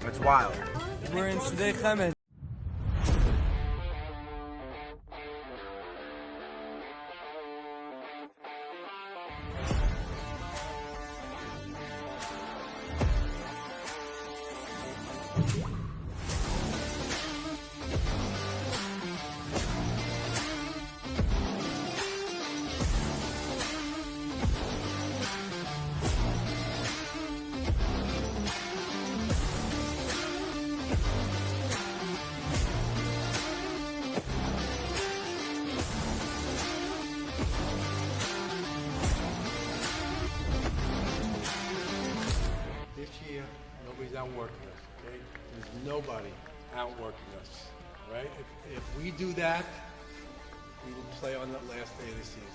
It's wild. We're in Sdei Chemed. Nobody's outworking us, okay? There's nobody outworking us, right? If we do that, we will play on the last day of the season.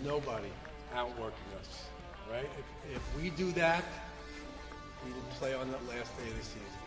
nobody outworking us, right? If we do that, we will play on that last day of the season.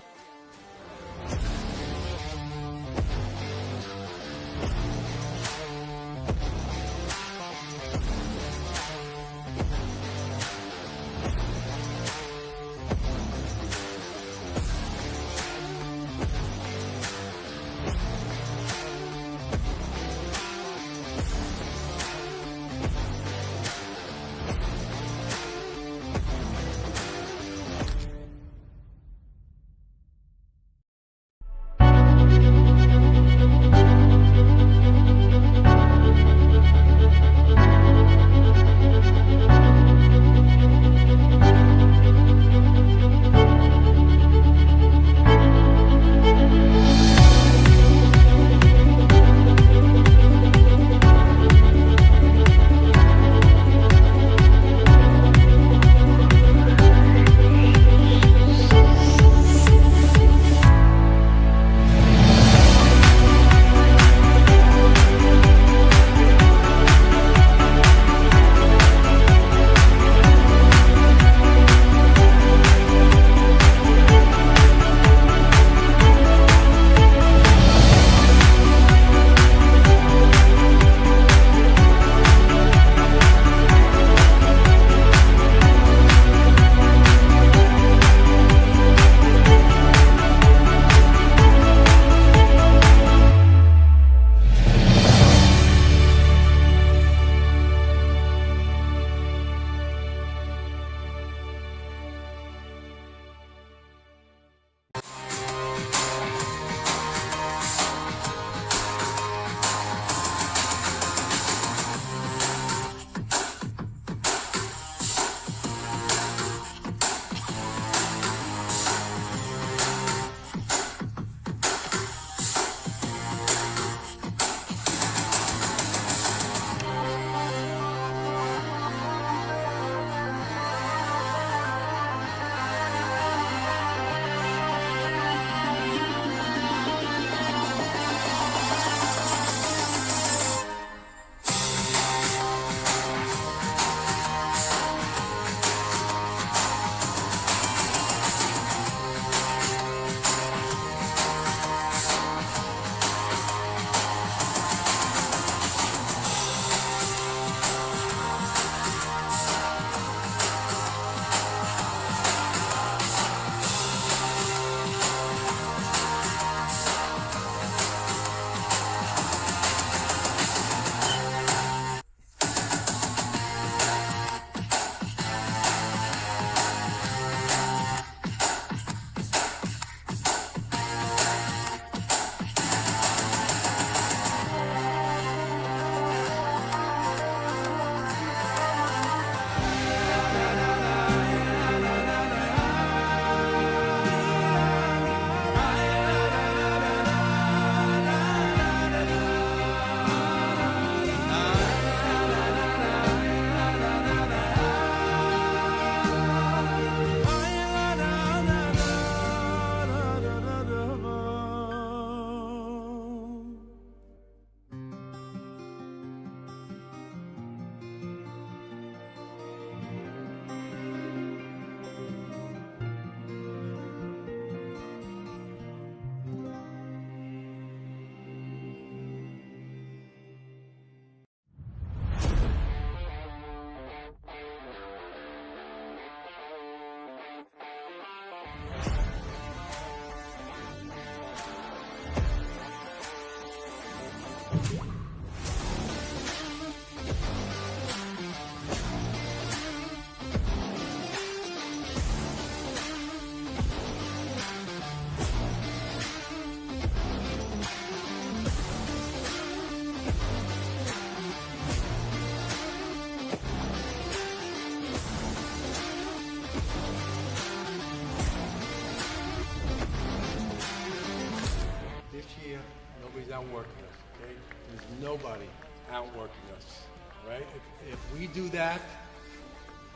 outworking us, okay? There's nobody outworking us, all right? If we do that,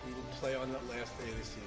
we will play on that last day of the season.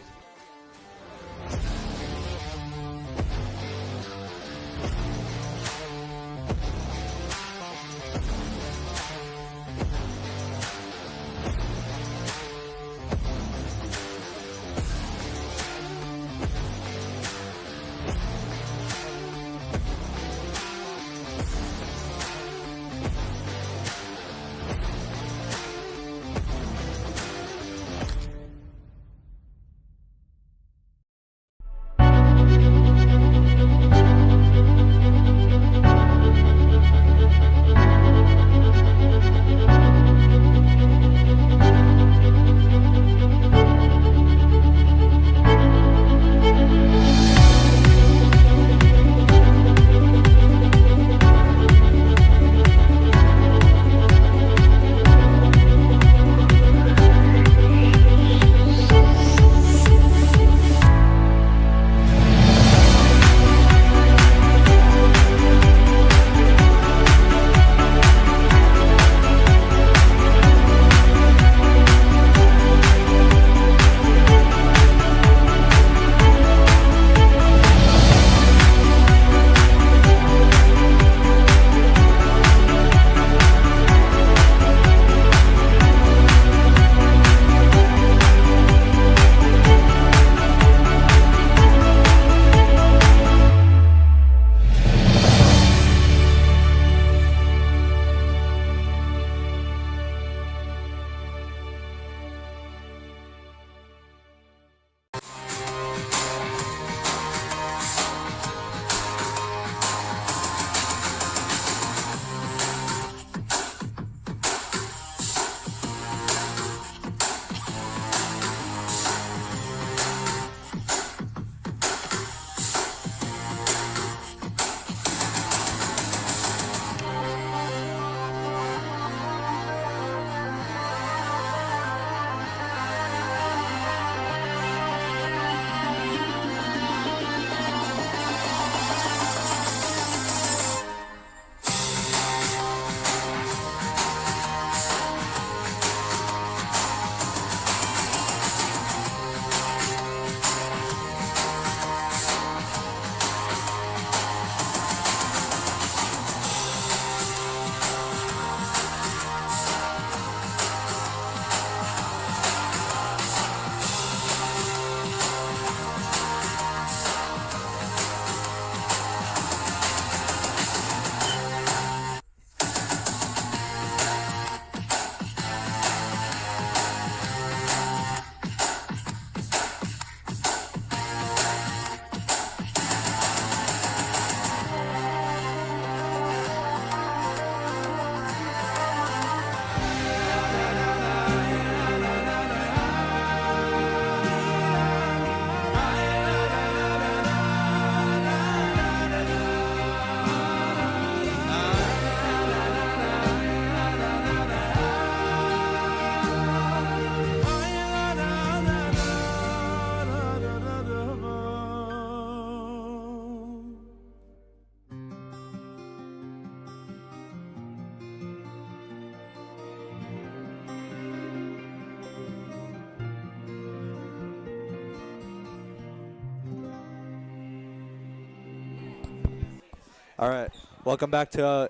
All right. Welcome back to.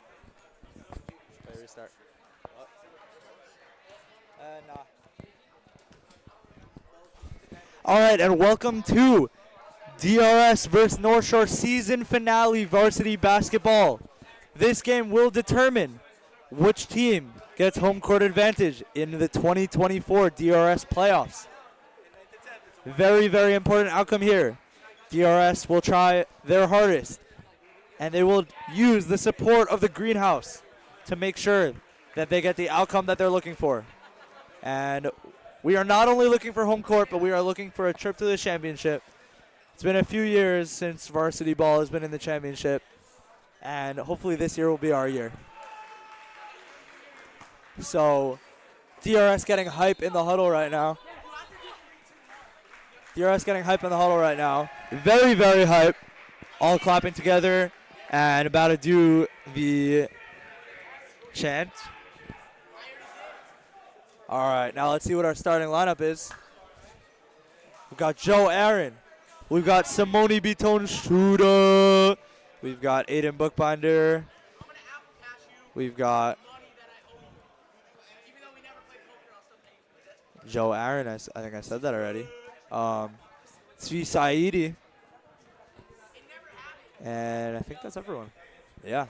Restart. Nah. All right, and welcome to DRS versus North Shore season finale varsity basketball. This game will determine which team gets home court advantage in the 2024 DRS playoffs. Very, very important outcome here. DRS will try their hardest, and they will use the support of the greenhouse to make sure that they get the outcome that they're looking for. And we are not only looking for home court, but we are looking for a trip to the championship. It's been a few years since varsity ball has been in the championship, and hopefully this year will be our year. So, DRS getting hype in the huddle right now. DRS getting hype in the huddle right now. Very, very hype. All clapping together and about to do the chant. All right, now let's see what our starting lineup is. We've got Joe Aaron. We've got Simone Beaton Shooter. We've got Aiden Bookbinder. We've got Joe Aaron. I think I said that already. Tzvi Saidi. And I think that's everyone. Yeah.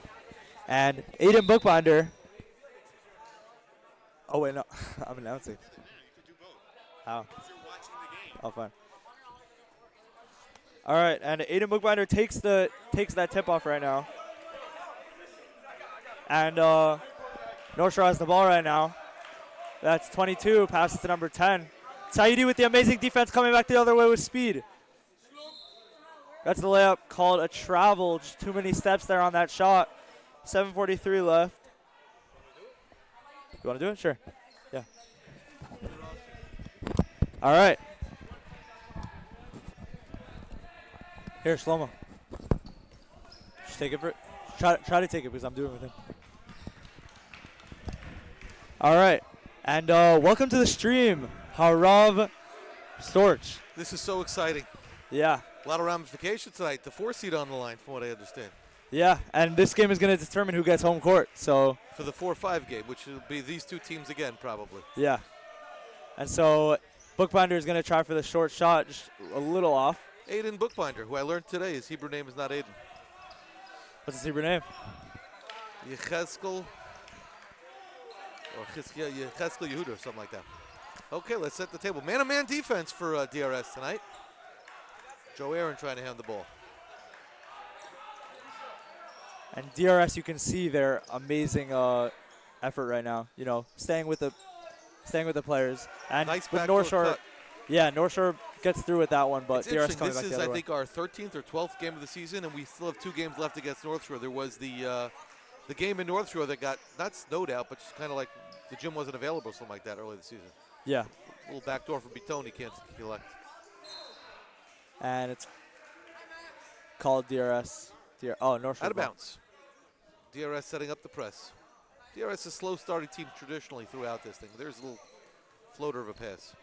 And Aiden Bookbinder. Oh, wait, no. I'm announcing. How? Oh, fine. All right, and Aiden Bookbinder takes that tip-off right now. And North Shore has the ball right now. That's 22, passes to number 10. Saidi with the amazing defense coming back the other way with speed. That's the layup called a travel. Just too many steps there on that shot. 7:43 left. You want to do it? Sure. Yeah. All right. Here, Shlomo. Just take it for. Try to take it because I'm doing it with him. All right, and welcome to the stream, Harav Storch. This is so exciting. Yeah. A lot of ramifications tonight. The 4 seed on the line, from what I understand. Yeah, and this game is going to determine who gets home court. So for the 4-5 game, which will be these two teams again, probably. Yeah. And so Bookbinder is going to try for the short shot, just a little off. Aiden Bookbinder, who I learned today, his Hebrew name is not Aiden. What's his Hebrew name? Yecheskel, or Yecheskel Yehuda, or something like that. Okay, let's set the table. Man-to-man defense for DRS tonight. Joe Aaron trying to hand the ball. And DRS, you can see their amazing effort right now. You know, staying with the players. And nice with North Shore, yeah, North Shore gets through with that one, but DRS coming back the other way. This is, I think, our 13th or 12th game of the season, and we still have 2 games left against North Shore. There was the game in North Shore that got not snowed out, but just kind of like the gym wasn't available or something like that early this season. Yeah. A little backdoor for Beaton, he can't elect. And it's called DRS. North Shore. Out of bounds. DRS setting up the press. DRS is a slow starting team traditionally throughout this thing. There's a little floater of a pass.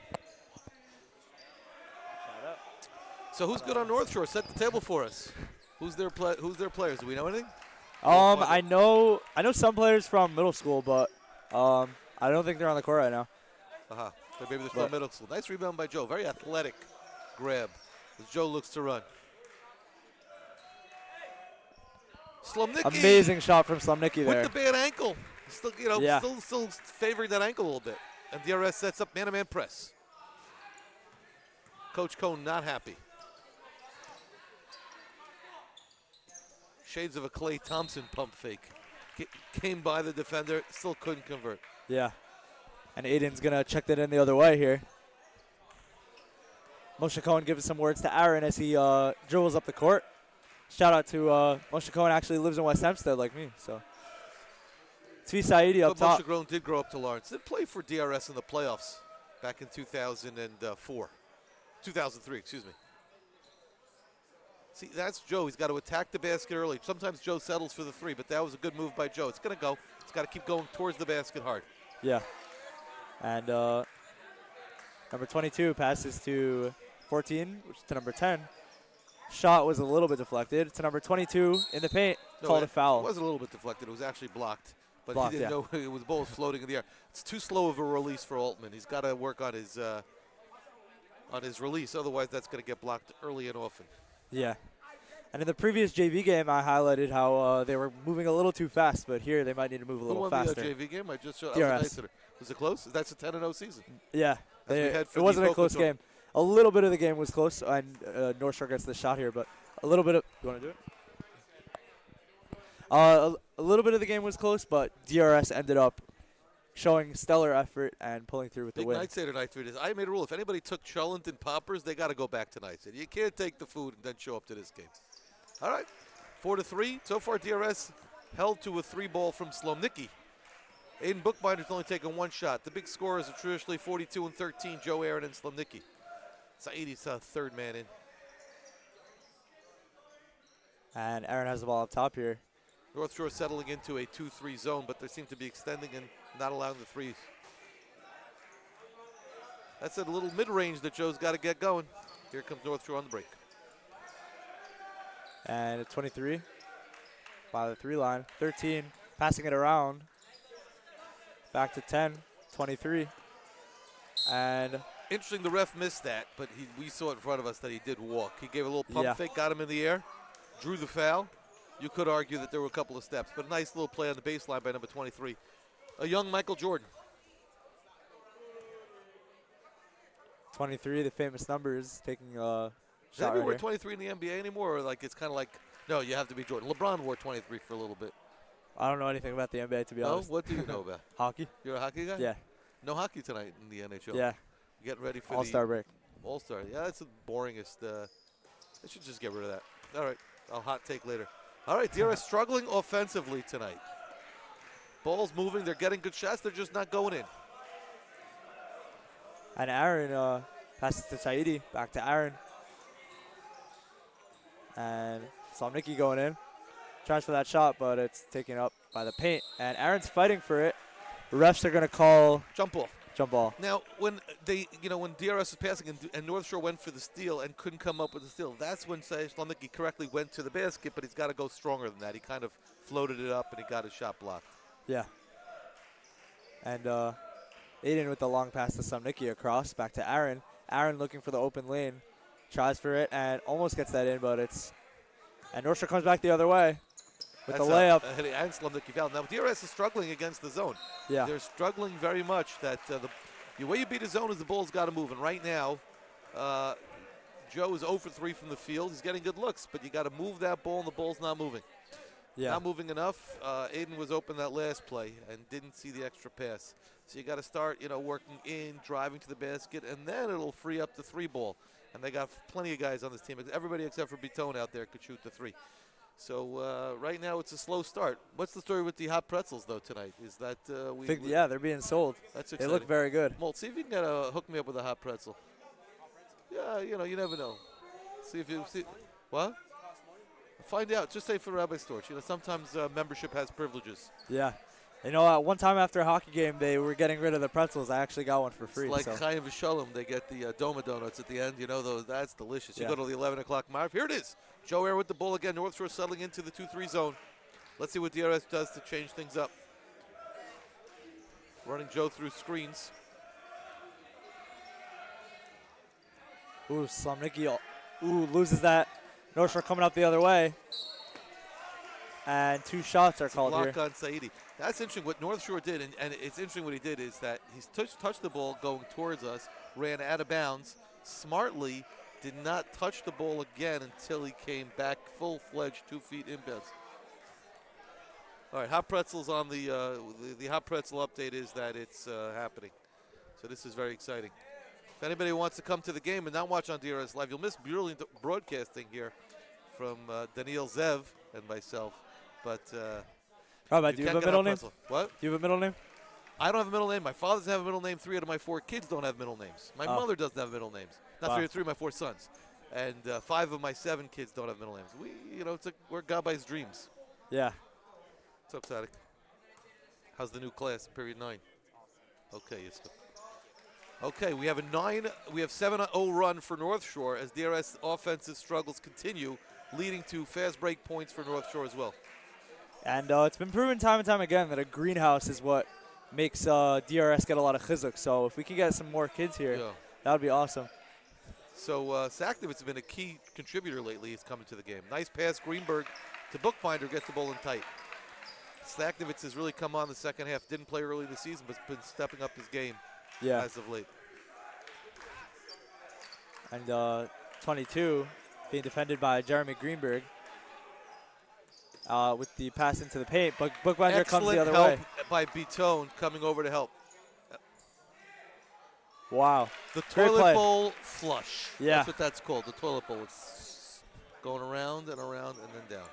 So who's good on North Shore? Set the table for us. Who's their players? Do we know anything? I know some players from middle school, but I don't think they're on the court right now. But maybe they're from middle school. Nice rebound by Joe. Very athletic grab as Joe looks to run. Slumnicki. Amazing shot from Slumnicki there. With the bad ankle. Still, still favoring that ankle a little bit. And DRS sets up man-to-man press. Coach Cohen not happy. Shades of a Klay Thompson pump fake. Came by the defender, still couldn't convert. Yeah. And Aiden's going to check that in the other way here. Moshe Cohen gives some words to Aaron as he dribbles up the court. Shout out to Moshe Cohen, actually lives in West Hempstead like me. So Tzvi Saidi up top. Moshe Cohen did grow up to Lawrence. Did play for DRS in the playoffs back in 2003, excuse me. See, that's Joe. He's got to attack the basket early. Sometimes Joe settles for the 3, but that was a good move by Joe. It's going to go. It's got to keep going towards the basket hard. Yeah. And number 22 passes to 14, which is to number 10. shot was a little bit deflected to number 22 in the paint. Called a foul. It wasn't a little bit deflected. It was actually blocked. But Blocked, he didn't know it was ball floating in the air. It's too slow of a release for Altman. He's got to work on his release. Otherwise, that's going to get blocked early and often. Yeah. And in the previous JV game, I highlighted how they were moving a little too fast, but here they might need to move a little faster. Who won the JV game? I just showed. DRS. Was it close? That's a 10-0 season. Yeah. It wasn't a close game. A little bit of the game was close, and North Shore gets the shot here, but a little bit of – you want to do it? A little bit of the game was close, but DRS ended up showing stellar effort and pulling through with the Big win. Night Seder night 3 days. I made a rule. If anybody took cholent and poppers, they got to go back tonight. So you can't take the food and then show up to this game. All right, 4-3. So far, DRS held to a 3-ball from Slomnicki. Aiden Bookbinder's only taken 1 shot. The big scorers are traditionally 42 and 13, Joe Aaron and Slomnicki. Saidi's third man in. And Aaron has the ball up top here. North Shore settling into a 2-3 zone, but they seem to be extending and not allowing the threes. That's a little mid-range that Joe's got to get going. Here comes North Shore on the break. And at 23 by the 3 line. 13, passing it around. Back to 10, 23. And interesting, the ref missed that, but we saw in front of us that he did walk. He gave a little pump fake, got him in the air, drew the foul. You could argue that there were a couple of steps, but a nice little play on the baseline by number 23. A young Michael Jordan. 23, the famous numbers, taking a Does shot anybody right wear here. 23 in the NBA anymore, or like it's kind of like, no, you have to be Jordan. LeBron wore 23 for a little bit. I don't know anything about the NBA, to be honest. What do you know about? Hockey? You're a hockey guy? Yeah. No hockey tonight in the NHL. Yeah. Getting ready for All-Star break. All-Star. Yeah, that's the boringest. They should just get rid of that. All right, I'll hot take later. All right, DRS struggling offensively tonight. Ball's moving. They're getting good shots. They're just not going in. And Aaron passes to Saidi. Back to Aaron. And Slomnicki going in. Tries for that shot, but it's taken up by the paint. And Aaron's fighting for it. The refs are going to call jump ball. Jump ball. Now, when when DRS was passing and North Shore went for the steal and couldn't come up with the steal, that's when Slomnicki correctly went to the basket, but he's got to go stronger than that. He kind of floated it up and he got his shot blocked. Yeah. And Aiden with the long pass to Slomnicki across, back to Aaron. Aaron looking for the open lane, tries for it and almost gets that in, but and North Shore comes back the other way with the layup. And Slomnicki fouled. Now, DRS is struggling against the zone. Yeah. They're struggling very much. That the way you beat a zone is the ball's got to move. And right now, Joe is 0 for 3 from the field. He's getting good looks, but you got to move that ball, and the ball's not moving. Yeah. Not moving enough. Aiden was open that last play and didn't see the extra pass. So you got to start, working in, driving to the basket, and then it'll free up the 3-ball. And they got plenty of guys on this team. Everybody except for Bitone out there could shoot the 3. So right now it's a slow start. What's the story with the hot pretzels though tonight? Is that yeah, they're being sold. That's exciting. They look very good. Molt, see if you can hook me up with a hot pretzel. Yeah, you never know. See if you see what? Find out. Just say for Rabbi Storch. Sometimes membership has privileges. Yeah. One time after a hockey game, they were getting rid of the pretzels. I actually got one for free. It's like Chaim V'Shalom. They get the Doma donuts at the end. Those. That's delicious. You go to the 11 o'clock mark. Here it is. Joe Air with the ball again. North Shore settling into the 2-3 zone. Let's see what DRS does to change things up. Running Joe through screens. Ooh, Slomnicki loses that. North Shore coming up the other way. And 2 shots are called here. Block on Saidi. That's interesting what North Shore did, and it's interesting what he did is that he's touched the ball going towards us, ran out of bounds, smartly did not touch the ball again until he came back full-fledged 2 feet inbounds. All right, hot pretzels on the hot pretzel update is that it's happening. So this is very exciting. If anybody wants to come to the game and not watch on DRS Live, you'll miss brilliant broadcasting here from Daniel Zev and myself. But Rabbi, do you have a middle name? What? Do you have a middle name? I don't have a middle name. My father doesn't have a middle name. 3 out of my 4 kids don't have middle names. My mother doesn't have middle names. Not 3 of my 4 sons. And 5 of my 7 kids don't have middle names. We're Gabai's dreams. Yeah. What's up, Sadik? How's the new class, period 9? Okay, yes. Okay, we have a 7-0 run for North Shore as DRS offensive struggles continue, leading to fast break points for North Shore as well. And it's been proven time and time again that a greenhouse is what makes DRS get a lot of chizuk. So if we can get some more kids here, that would be awesome. So Saknovitz has been a key contributor lately. He's coming to the game. Nice pass, Greenberg to Bookbinder, gets the ball in tight. Saknovitz has really come on the second half. Didn't play early this season, but been stepping up his game as of late. And 22 being defended by Jeremy Greenberg with the pass into the paint. But Bookbinder comes the other way. Excellent help by Beatone coming over to help. Wow. The toilet bowl flush. Yeah. That's what that's called, the toilet bowl. It's going around and around and then down.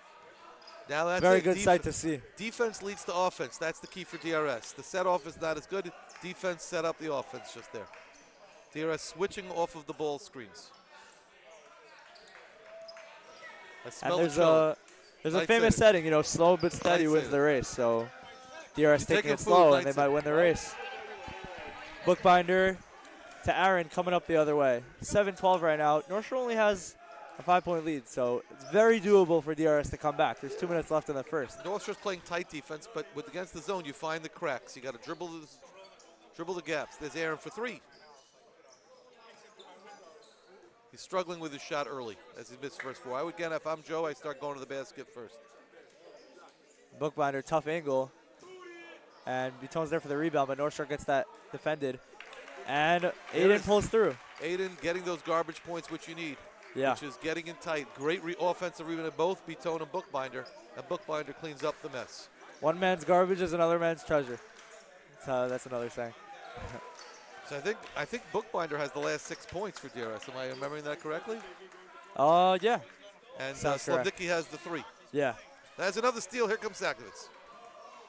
Now that's very good sight to see. Defense leads to offense. That's the key for DRS. The set off is not as good. Defense set up the offense just there. DRS switching off of the ball screens. I smell and there's a famous setting, slow but steady wins the race. So DRS taking it slow and they might win the race. Bookbinder to Aaron coming up the other way. 7-12 right now. North Shore only has a 5-point lead, so it's very doable for DRS to come back. There's 2 minutes left in the first. North Shore's playing tight defense, but against the zone, you find the cracks. You got to dribble the gaps. There's Aaron for 3. He's struggling with his shot early as he missed first 4. If I'm Joe, I start going to the basket first. Bookbinder, tough angle. And Betone's there for the rebound, but North Shore gets that defended. And Eitan pulls through. Eitan getting those garbage points, which you need. Yeah. Which is getting in tight. Great offensive rebound of both Betone and Bookbinder. And Bookbinder cleans up the mess. One man's garbage is another man's treasure. That's another saying. So I think Bookbinder has the last 6 points for DRS. Am I remembering that correctly? Yeah. And Slavnicki has the 3. Yeah. That's another steal. Here comes Saknovitz.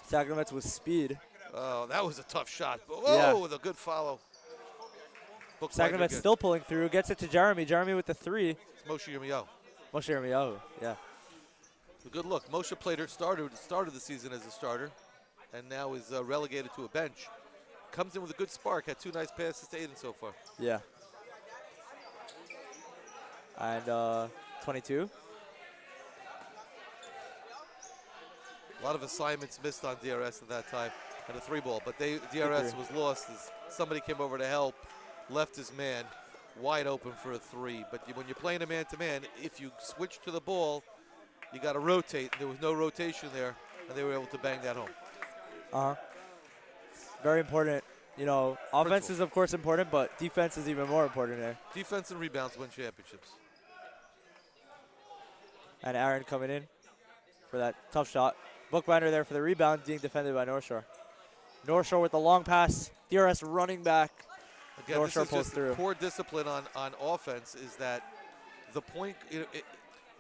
Saknovitz with speed. Oh, that was a tough shot. Whoa, with a good follow. Saknovitz still pulling through. Gets it to Jeremy. Jeremy with the 3. It's Moshe Yirmiyahu. Moshe Yirmiyahu, yeah. A good look. Moshe started the season as a starter, and now is relegated to a bench. Comes in with a good spark. Had 2 nice passes to Eitan so far. Yeah. And 22. A lot of assignments missed on DRS at that time and a 3-ball, but DRS was lost as somebody came over to help, left his man wide open for a 3. But when you're playing a man-to-man, if you switch to the ball, you got to rotate. There was no rotation there, and they were able to bang that home. Very important. Offense is, of course, important, but defense is even more important there. Defense and rebounds win championships. And Aaron coming in for that tough shot. Bookbinder there for the rebound, being defended by North Shore. North Shore with the long pass. DRS running back. Again, North Shore this is pulls just through. Poor discipline on offense is that the point,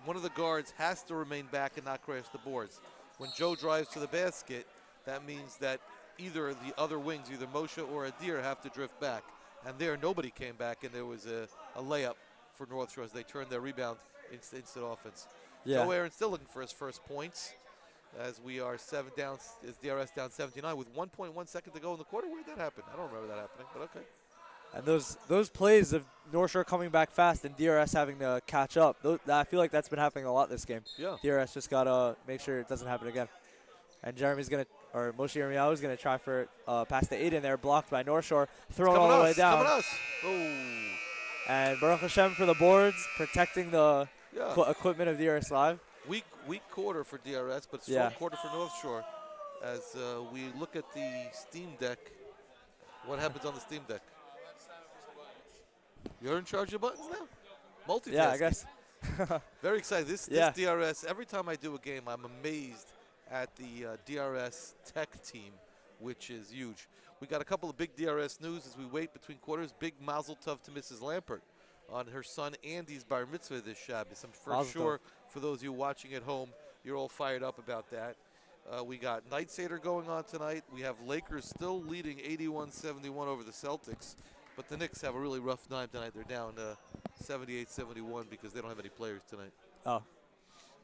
one of the guards has to remain back and not crash the boards. When Joe drives to the basket, that means that either the other wings, either Moshe or Adir, have to drift back. And there, nobody came back, and there was a layup for North Shore as they turned their rebound into instant offense. Yeah. Joe Aaron still looking for his first points as we are 7 down, is DRS down 79 with 1.1 second to go in the quarter. Where did that happen? I don't remember that happening, but okay. And those plays of North Shore coming back fast and DRS having to catch up, I feel like that's been happening a lot this game. Yeah. DRS just got to make sure it doesn't happen again. And Moshe Yirmiyahu is going to try for pass to Eitan there, blocked by North Shore, thrown all the way down. Coming us. Oh. And Baruch Hashem for the boards, protecting the equipment of DRS Live. Weak quarter for DRS, but strong quarter for North Shore. As we look at the Steam Deck, what happens on the Steam Deck? You're in charge of buttons now? Multitasking. Yeah, I guess. Very excited. This DRS, every time I do a game, I'm amazed at the DRS tech team, which is huge. We got a couple of big DRS news as we wait between quarters. Big mazel tov to Mrs. Lampert on her son Andy's bar mitzvah this Shabbos. I'm for sure for those of you watching at home, you're all fired up about that. We got Night Seder going on tonight. We have Lakers still leading 81-71 over the Celtics, but the Knicks have a really rough time tonight. They're down 78-71 because they don't have any players tonight. Oh.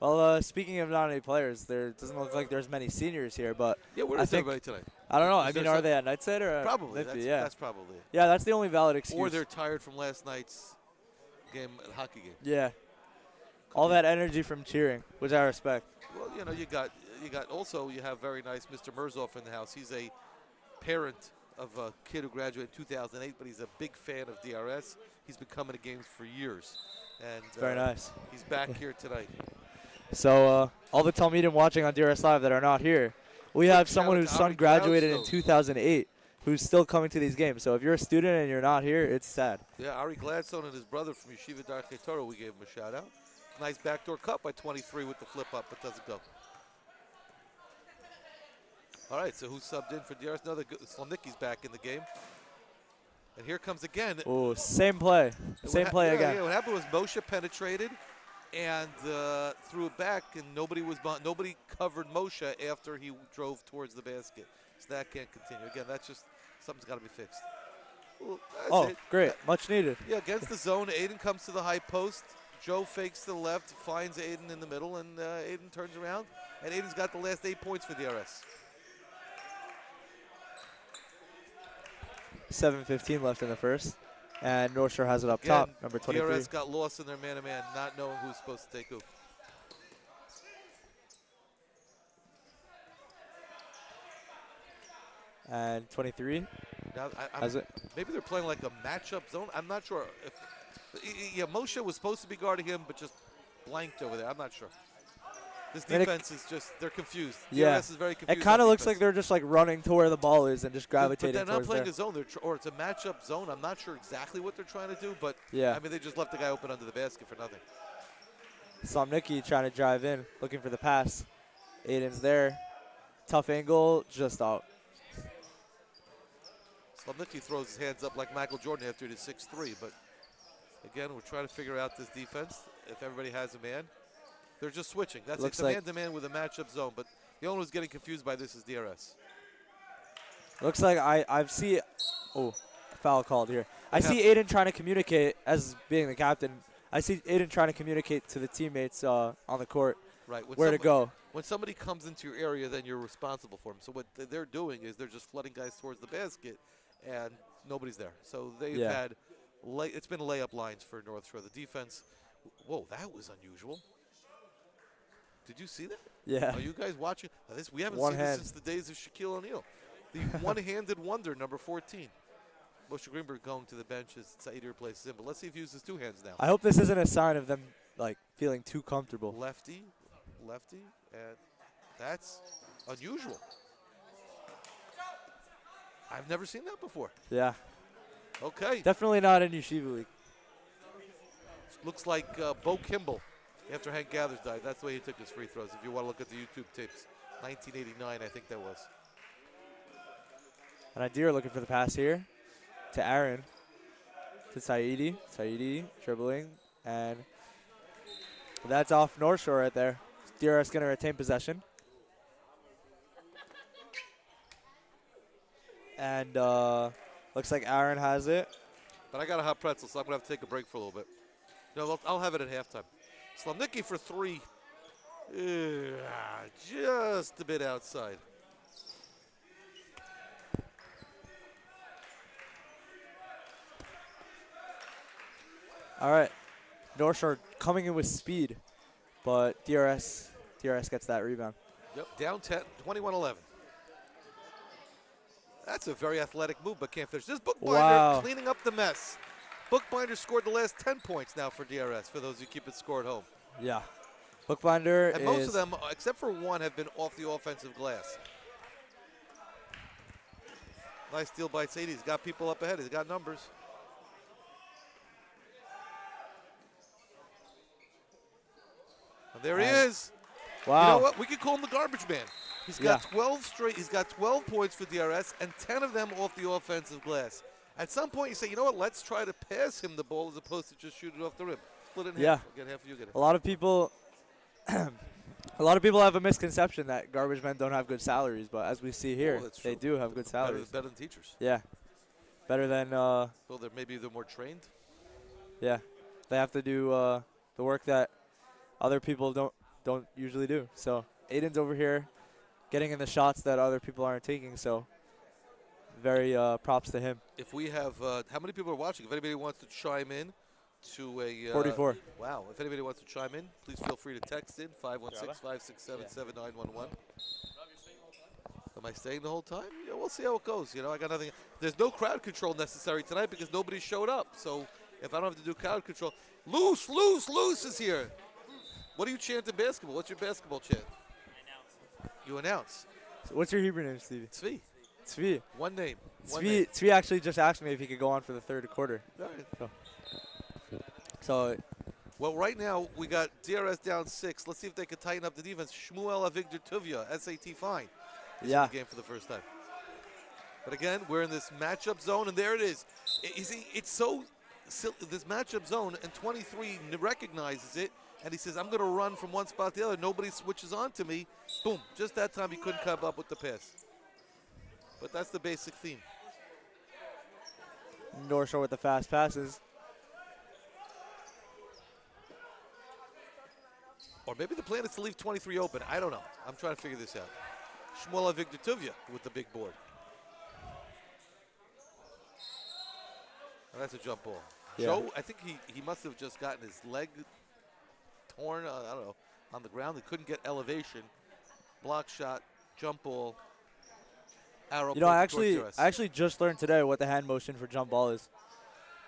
Well, speaking of not any players, there doesn't look like there's many seniors here, but Yeah, where I is think, everybody tonight? I don't know. Is I mean, there are some- they at night side or Probably. Nifty? That's probably it. Yeah, that's the only valid excuse. Or they're tired from last night's hockey game. Yeah. All that energy from cheering, which I respect. Well, you know, you got also you have very nice Mr. Merzoff in the house. He's a parent of a kid who graduated in 2008, but he's a big fan of DRS. He's been coming to games for years, and Very nice. He's back here tonight. So all the Talmidim watching on DRS Live that are not here, we have someone shout out whose to son Ari graduated in Gladstone. 2008 who's still coming to these games. So if you're a student and you're not here, it's sad. Yeah, Ari Gladstone and his brother from Yeshiva Darkei Torah, we gave him a shout out. Nice backdoor cut by 23 with the flip up, but doesn't go. All right, so who's subbed in for DRS? Another Slomnicki's back in the game. And here comes again. Oh, same play. Same play again. Yeah, what happened was Moshe penetrated and threw it back, and nobody covered Moshe after he drove towards the basket. So that can't continue. Again, that's just something's got to be fixed. Well, that's it. Great. Much needed. Yeah, against the zone, Aiden comes to the high post. Joe fakes to the left, finds Aiden in the middle, and Aiden turns around. And Aiden's got the last 8 points for DRS. 7:15 left in the first. And North Shore has it up Again, top, number 23. DRS got lost in their man-to-man, not knowing who's supposed to take who. And 23 Now, has it. maybe they're playing like a matchup zone. I'm not sure. Yeah, Moshe was supposed to be guarding him, but just blanked over there. I'm not sure. This defense is just, they're confused. Yeah. DRS is very confused. It kind of on looks like defense. they're just like running to where the ball is and just gravitating But they're not towards playing there. a zone, or it's a matchup zone. I'm not sure exactly what they're trying to do, but Yeah. I mean, they just left the guy open under the basket for nothing. Slomnicki trying to drive in, looking for the pass. Aiden's there. Tough angle, just out. Slomnicki throws his hands up like Michael Jordan after he did 6-3, but again, we're trying to figure out this defense. If everybody has a man, they're just switching. That's Looks it's a like- man-to-man with a matchup zone, but the only one who's getting confused by this is DRS. Looks like I see. Oh, foul called here. I see Aiden trying to communicate as being the captain. I see Aiden trying to communicate to the teammates on the court Right. When where to go. When somebody comes into your area, then you're responsible for them. So what they're doing is they're just flooding guys towards the basket, and nobody's there. So they've Yeah. had, it's been layup lines for North Shore. The defense, whoa, that was unusual. Did you see that? Yeah. Are you guys watching? We haven't One seen hand. this since the days of Shaquille O'Neal. The one-handed wonder, number 14. Moshe Greenberg going to the bench as Saeed replaces him. But let's see if he uses two hands now. I hope this isn't a sign of them like feeling too comfortable. Lefty, and that's unusual. I've never seen that before. Yeah. Okay. Definitely not in Yeshiva League. Looks like Bo Kimball, after Hank Gathers died. That's the way he took his free throws. If you want to look at the YouTube tapes, 1989, I think that was. And Adir looking for the pass here to Aaron, to Saidi. Saidi dribbling, and that's off North Shore right there. DRS going to retain possession. And looks like Aaron has it. But I got a hot pretzel, so I'm going to have to take a break for a little bit. No, I'll have it at halftime. Slomnicki for three. Just a bit outside. All right. North Shore coming in with speed, but DRS gets that rebound. Yep, down 10, 21-11. That's a very athletic move, but can't finish. This Bookbinder cleaning up the mess. Bookbinder scored the last 10 points now for DRS, for those who keep it score at home. Yeah. Bookbinder And most of them, except for one, have been off the offensive glass. Nice steal by Sadie. He's got people up ahead. He's got numbers. And there he is. Wow. You know what? We could call him the garbage man. He's got 12 straight. He's got 12 points for DRS, and 10 of them off the offensive glass. At some point, you say, you know what? Let's try to pass him the ball as opposed to just shoot it off the rim. Split it in half. Get half, you get it. A lot of people, have a misconception that garbage men don't have good salaries, but as we see here, they do have good salaries. Better than teachers. Yeah, better than. Well, maybe they're more trained. Yeah, they have to do the work that other people don't don't usually do. So Aiden's over here getting in the shots that other people aren't taking. So very props to him. If we have, how many people are watching? If anybody wants to chime in to a 44. Wow. If anybody wants to chime in, please feel free to text in 516-567-7911. Am I staying the whole time? Yeah, we'll see how it goes. You know, I got nothing. There's no crowd control necessary tonight because nobody showed up. So if I don't have to do crowd control, loose is here. What do you chant in basketball? What's your basketball chant? You announce. So what's your Hebrew name, Stevie? Tzvi. Tzvi. One name. Tzvi actually just asked me if he could go on for the third quarter. All right. So well, right now we got DRS down 6. Let's see if they can tighten up the defense. Shmuel Avigdor Tuvia, SAT fine. Yeah. In the game for the first time. But again, we're in this matchup zone, and there it is. You see, it's so silly, this matchup zone, and 23 recognizes it, and he says, I'm going to run from one spot to the other. Nobody switches on to me. Boom. Just that time he couldn't come up with the pass. But that's the basic theme. North Shore with the fast passes. Or maybe the plan is to leave 23 open. I don't know. I'm trying to figure this out. Shmuel Avigdor Tuvia with the big board. And that's a jump ball. Yeah. Joe, I think he must have just gotten his leg torn, I don't know, on the ground. He couldn't get elevation. Block shot, jump ball, arrow. You know, I actually just learned today what the hand motion for jump ball is.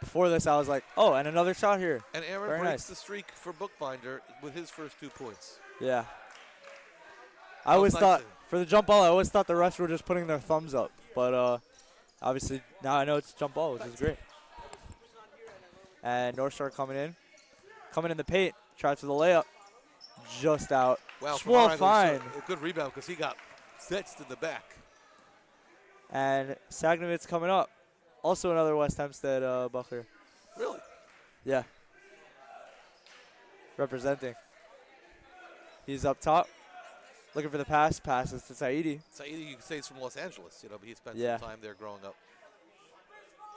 Before this, I was like, oh, and another shot here. And Aaron Very breaks nice. the streak for Bookbinder with his first 2 points. Yeah. I always thought, for the jump ball, I always thought the refs were just putting their thumbs up. But obviously, now I know it's jump ball, which is great. And North Shore coming in the paint, tries for the layup. Just out. Wow, Shmuel fine. A good rebound because he got stitched in the back. And Sagnovitz coming up. Also another West Hempstead Buckler. Really? Yeah. Representing. He's up top. Looking for the pass. Passes to Saidi. Saidi, you can say, is from Los Angeles, you know, but he spent Yeah. some time there growing up.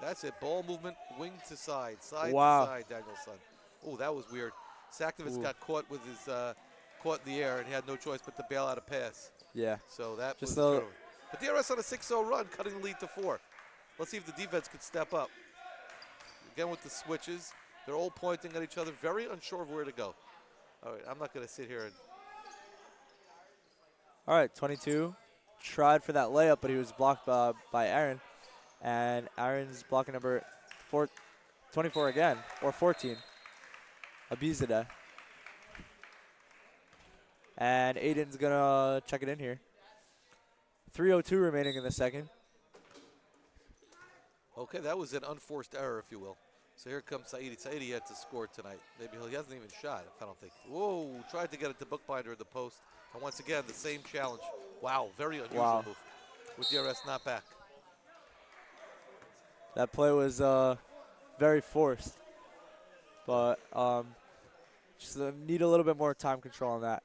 That's it. Ball movement, wing to side to Wow. side, Danielson. Oh, that was weird. Saknovitz got caught with his caught in the air, and he had no choice but to bail out a pass. Yeah. So that Just was true. But DRS on a 6-0 run, cutting the lead to 4. Let's see if the defense could step up. Again with the switches. They're all pointing at each other, very unsure of where to go. All right, I'm not going to sit here and... All right, 22. Tried for that layup, but he was blocked by Aaron. And Aaron's blocking number 24 again, or 14. Abizadeh. And Aiden's going to check it in here. 3:02 remaining in the second. Okay, that was an unforced error, if you will. So here comes Saidi. Saidi had to score tonight. Maybe he hasn't even shot, I don't think. Whoa, tried to get it to Bookbinder in the post. And once again, the same challenge. Wow, very unusual move. With DRS not back. That play was very forced. But just need a little bit more time control on that.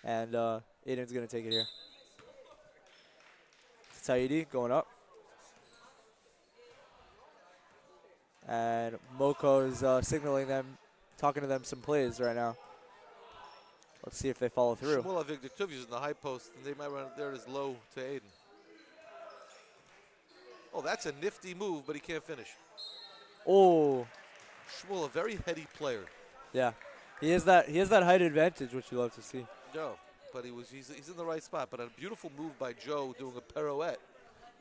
And Aiden's going to take it here. Saidi going up. And Moko is signaling them, talking to them some plays right now. Let's see if they follow through. Shmuel Avigdor Tuvia is in the high post, and they might run there. It is low to Aiden. Oh, that's a nifty move, but he can't finish. Oh. Shmuel, a very heady player. Yeah, he has that height advantage, which you love to see. No, but he's in the right spot. But a beautiful move by Joe doing a pirouette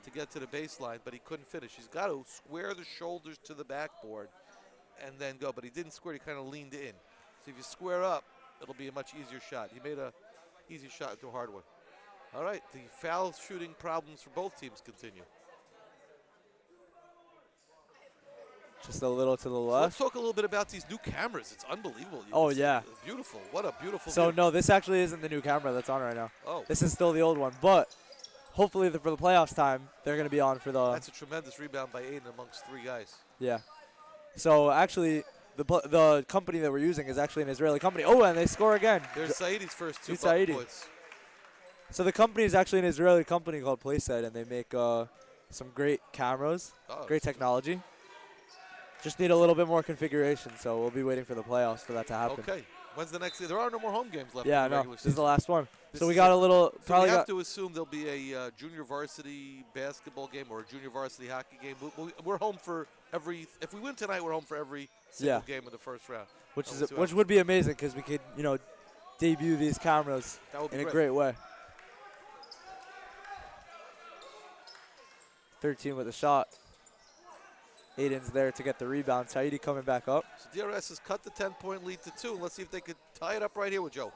to get to the baseline, but he couldn't finish. He's got to square the shoulders to the backboard and then go, but he didn't square. He kind of leaned in. So if you square up, it'll be a much easier shot. He made a easy shot into a hard one. All right, the foul shooting problems for both teams continue. Just a little to the So left. let's talk a little bit about these new cameras. It's unbelievable. Oh, yeah. It's beautiful. What a beautiful So, view. no, this actually isn't the new camera that's on right now. Oh. This is still the old one. But hopefully for the playoffs time, they're going to be on for the... That's a tremendous rebound by Aiden amongst 3 guys. Yeah. So, actually, the company that we're using is actually an Israeli company. Oh, and they score again. There's Saidi's first 2 points. So the company is actually an Israeli company called Playset, and they make some great cameras, great technology. Just need a little bit more configuration, so we'll be waiting for the playoffs for that to happen. Okay. When's the next? There are no more home games left. Yeah, in the no. regular This is season. the last one. This So we is got it. a little. So Probably we have got. to assume there'll be a junior varsity basketball game or a junior varsity hockey game. We're home for every. If we win tonight, we're home for every single game in the first round. Which would be amazing because we could debut these cameras That would be in a great way. 13 with a shot. Aiden's there to get the rebound. Saidi coming back up. So DRS has cut the 10-point lead to 2. And let's see if they could tie it up right here with Joe.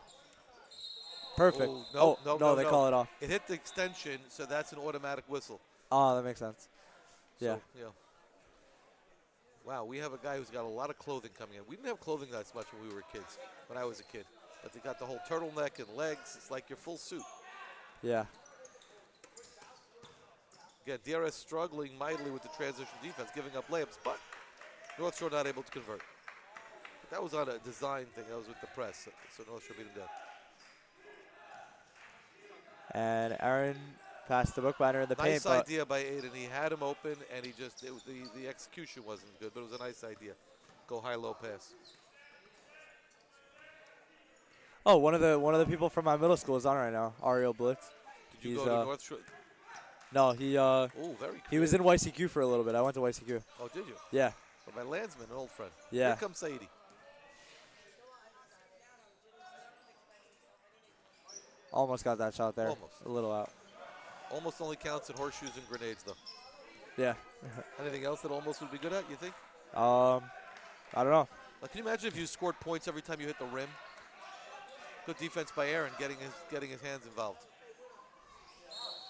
Perfect. Oh, no, they call it off. It hit the extension, so that's an automatic whistle. Oh, that makes sense. Yeah. So, yeah. Wow, we have a guy who's got a lot of clothing coming in. We didn't have clothing that much when we were kids, when I was a kid. But they got the whole turtleneck and legs. It's like your full suit. Yeah. Again, DRS struggling mightily with the transition defense, giving up layups, but North Shore not able to convert. But that was on a design thing. That was with the press, so North Shore beat him down. And Aaron passed the book banner in the Nice paint. idea by Aiden. He had him open, and he just the execution wasn't good, but it was a nice idea. Go high-low pass. Oh, one of the people from my middle school is on right now. Ariel Blitz. Did you go to North Shore? No, he Oh, very cool. he was in YCQ for a little bit. I went to YCQ. Oh, did you? Yeah. Well, my landsman, an old friend. Yeah. Here comes Saidi. Almost got that shot there. Almost. A little out. Almost only counts in horseshoes and grenades, though. Yeah. Anything else that almost would be good at, you think? I don't know. Like, can you imagine if you scored points every time you hit the rim? Good defense by Aaron, getting his hands involved.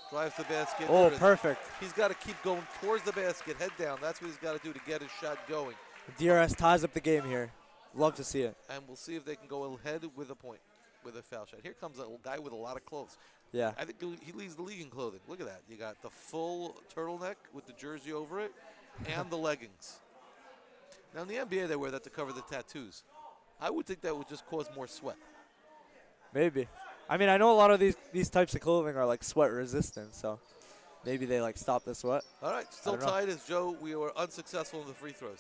Drives the basket. Oh, perfect. He's got to keep going towards the basket, head down. That's what he's got to do to get his shot going. DRS ties up the game here. Love to see it. And we'll see if they can go ahead with a point, with a foul shot. Here comes a guy with a lot of clothes. Yeah. I think he leads the league in clothing. Look at that. You got the full turtleneck with the jersey over it and the leggings. Now, in the NBA, they wear that to cover the tattoos. I would think that would just cause more sweat. Maybe. I mean, I know a lot of these types of clothing are like sweat resistant, so maybe they like stop the sweat. All right, still tied as Joe. We were unsuccessful in the free throws.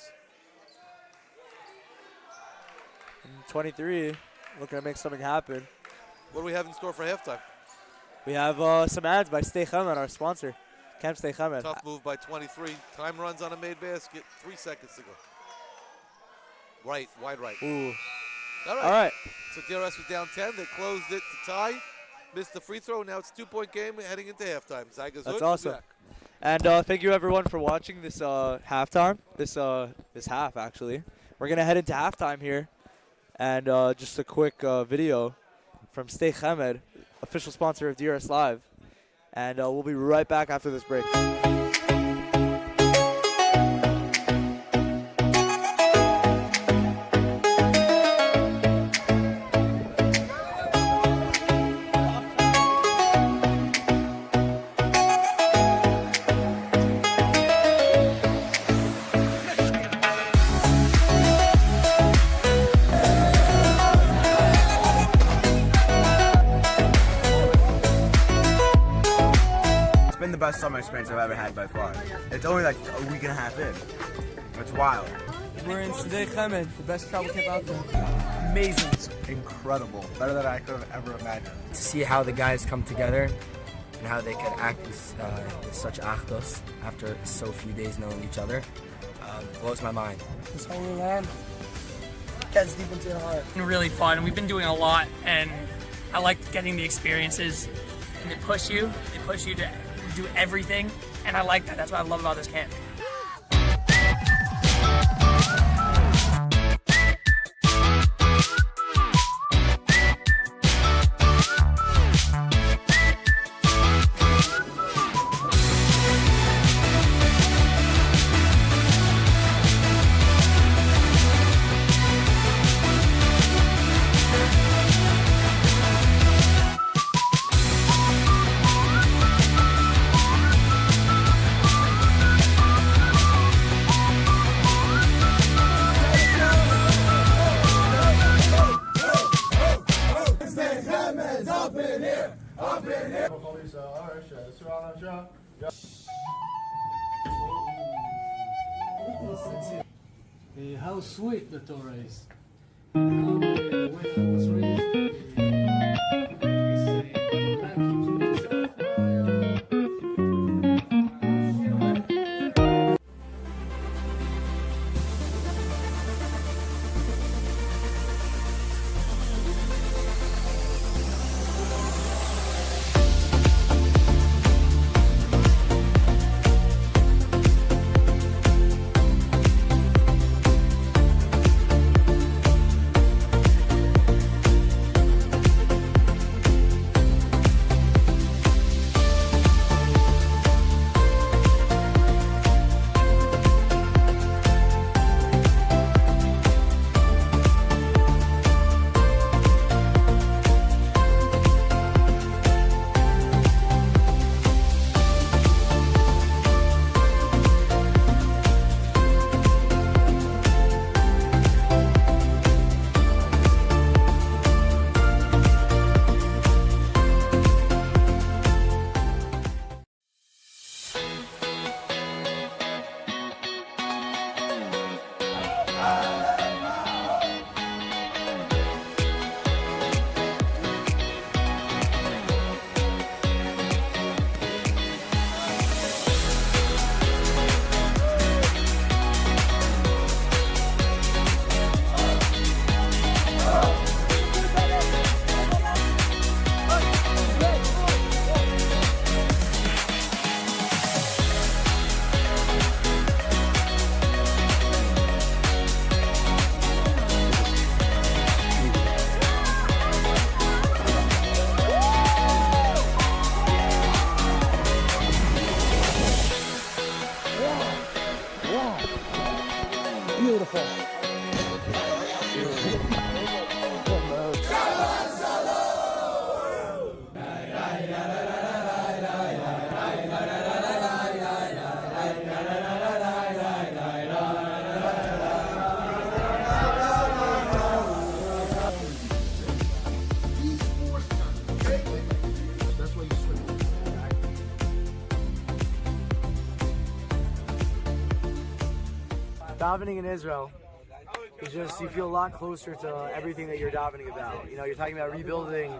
And 23, looking to make something happen. What do we have in store for halftime? We have some ads by Stay Chemed, our sponsor, Camp Stay Chemed. Tough move by 23. Time runs on a made basket. 3 seconds to go. Right, wide right. Ooh. All right. So DRS was down 10. They closed it to tie. Missed the free throw. Now it's a 2-point game heading into halftime. Zyga's That's awesome. And thank you everyone for watching this halftime. This half actually. We're gonna head into halftime here, and just a quick video from Stay Chemed, official sponsor of DRS Live, and we'll be right back after this break. Best summer experience I've ever had by far. It's only like a week and a half in. It's wild. We're in Stay Chemed, the best travel camp out there. Amazing. It's incredible. Better than I could have ever imagined. To see how the guys come together and how they could act with such achdos after so few days knowing each other blows my mind. This holy land Gets deep into your heart. Really fun. We've been doing a lot, and I like getting the experiences. And they push you to do everything, and I like that. That's what I love about this camp. How sweet the Torah is. davening in Israel is just, you feel a lot closer to everything that you're davening about. You know, you're talking about rebuilding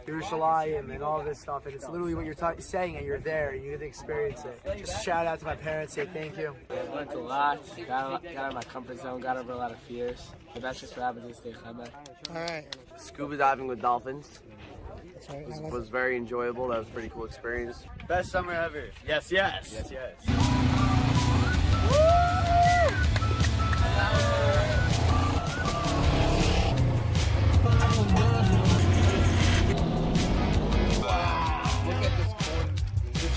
Yerushalayim and all this stuff, and it's literally what you're saying, and you're there, and you get to experience it. Just shout out to my parents, say thank you. I learned a lot, got out of my comfort zone, got over a lot of fears. But that's just what happens in Steinman. All right. Scuba diving with dolphins. Was very enjoyable. That was a pretty cool experience. Best summer ever. Yes, yes. Yes, yes.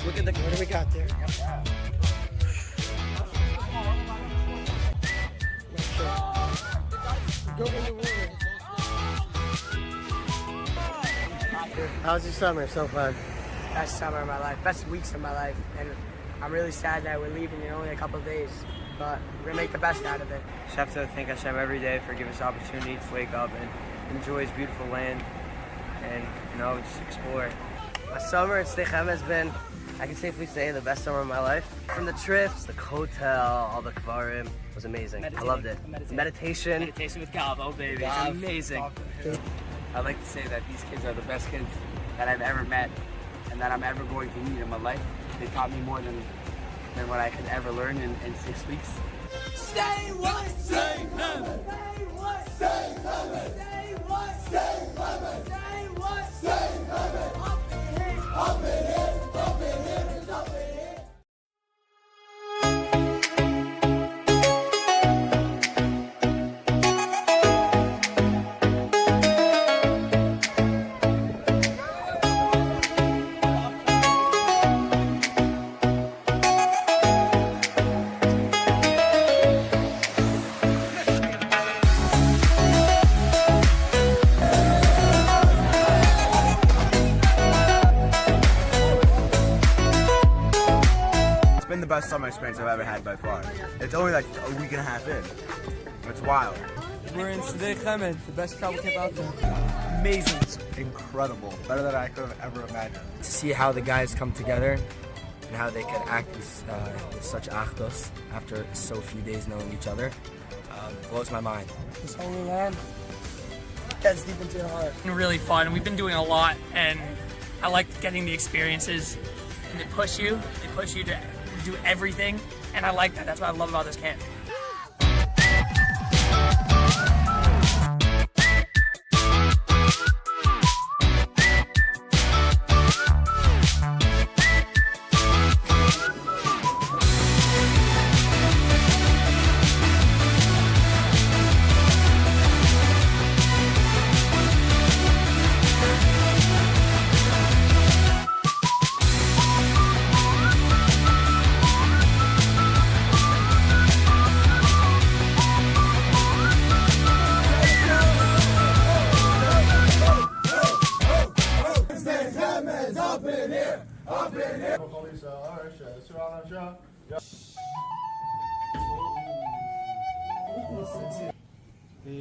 Look at the what do we got there? Go in the water. How's your summer so far? Best summer of my life, best weeks of my life, and I'm really sad that we're leaving in only a couple of days, but we're gonna make the best out of it. Just have to thank Hashem every day for giving us the opportunity to wake up and enjoy His beautiful land and, just explore. My summer at Steinman has been, I can safely say, the best summer of my life. From the trips, the hotel, all the kvarim, was amazing. I loved it. Meditation. Meditation with Galvo, baby. It's amazing. I'd like to say that these kids are the best kids that I've ever met and that I'm ever going to meet in my life. They taught me more than what I could ever learn in 6 weeks. Stay what? Stay heaven. Stay what? Stay heaven. Stay what? Stay heaven. Stay what? Stay heaven. Up in here. Up in here. Up in here. Up in here. Been the best summer experience I've ever had by far. It's only like a week and a half in. It's wild. We're in Klien, the best travel camp out there. Amazing. It's incredible. Better than I could have ever imagined. To see how the guys come together and how they could act with such achdos after so few days knowing each other blows my mind. This holy land gets deep into your heart. It's been really fun, and we've been doing a lot, and I like getting the experiences, and they push you to do everything, and I like that. That's what I love about this camp.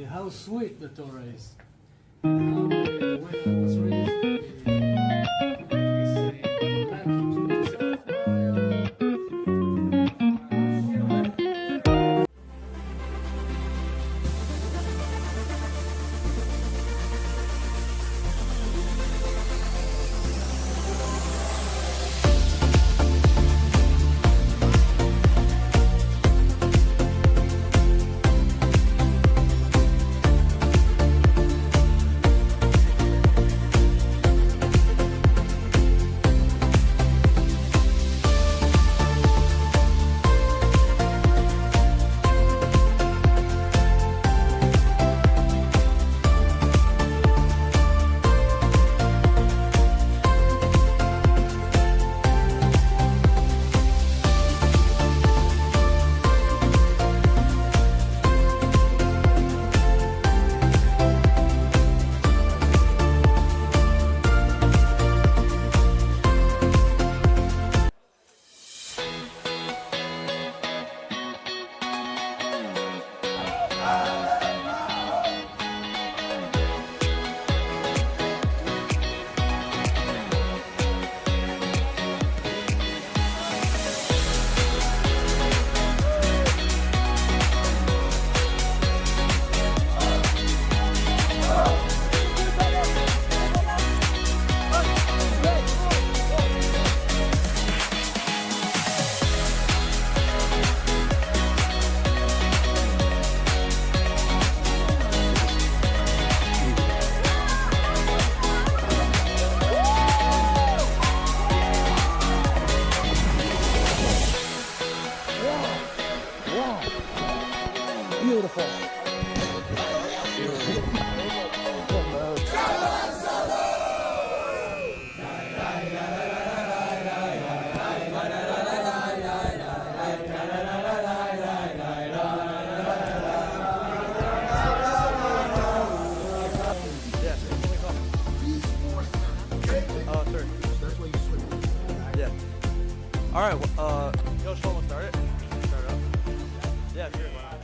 How sweet the Torah is.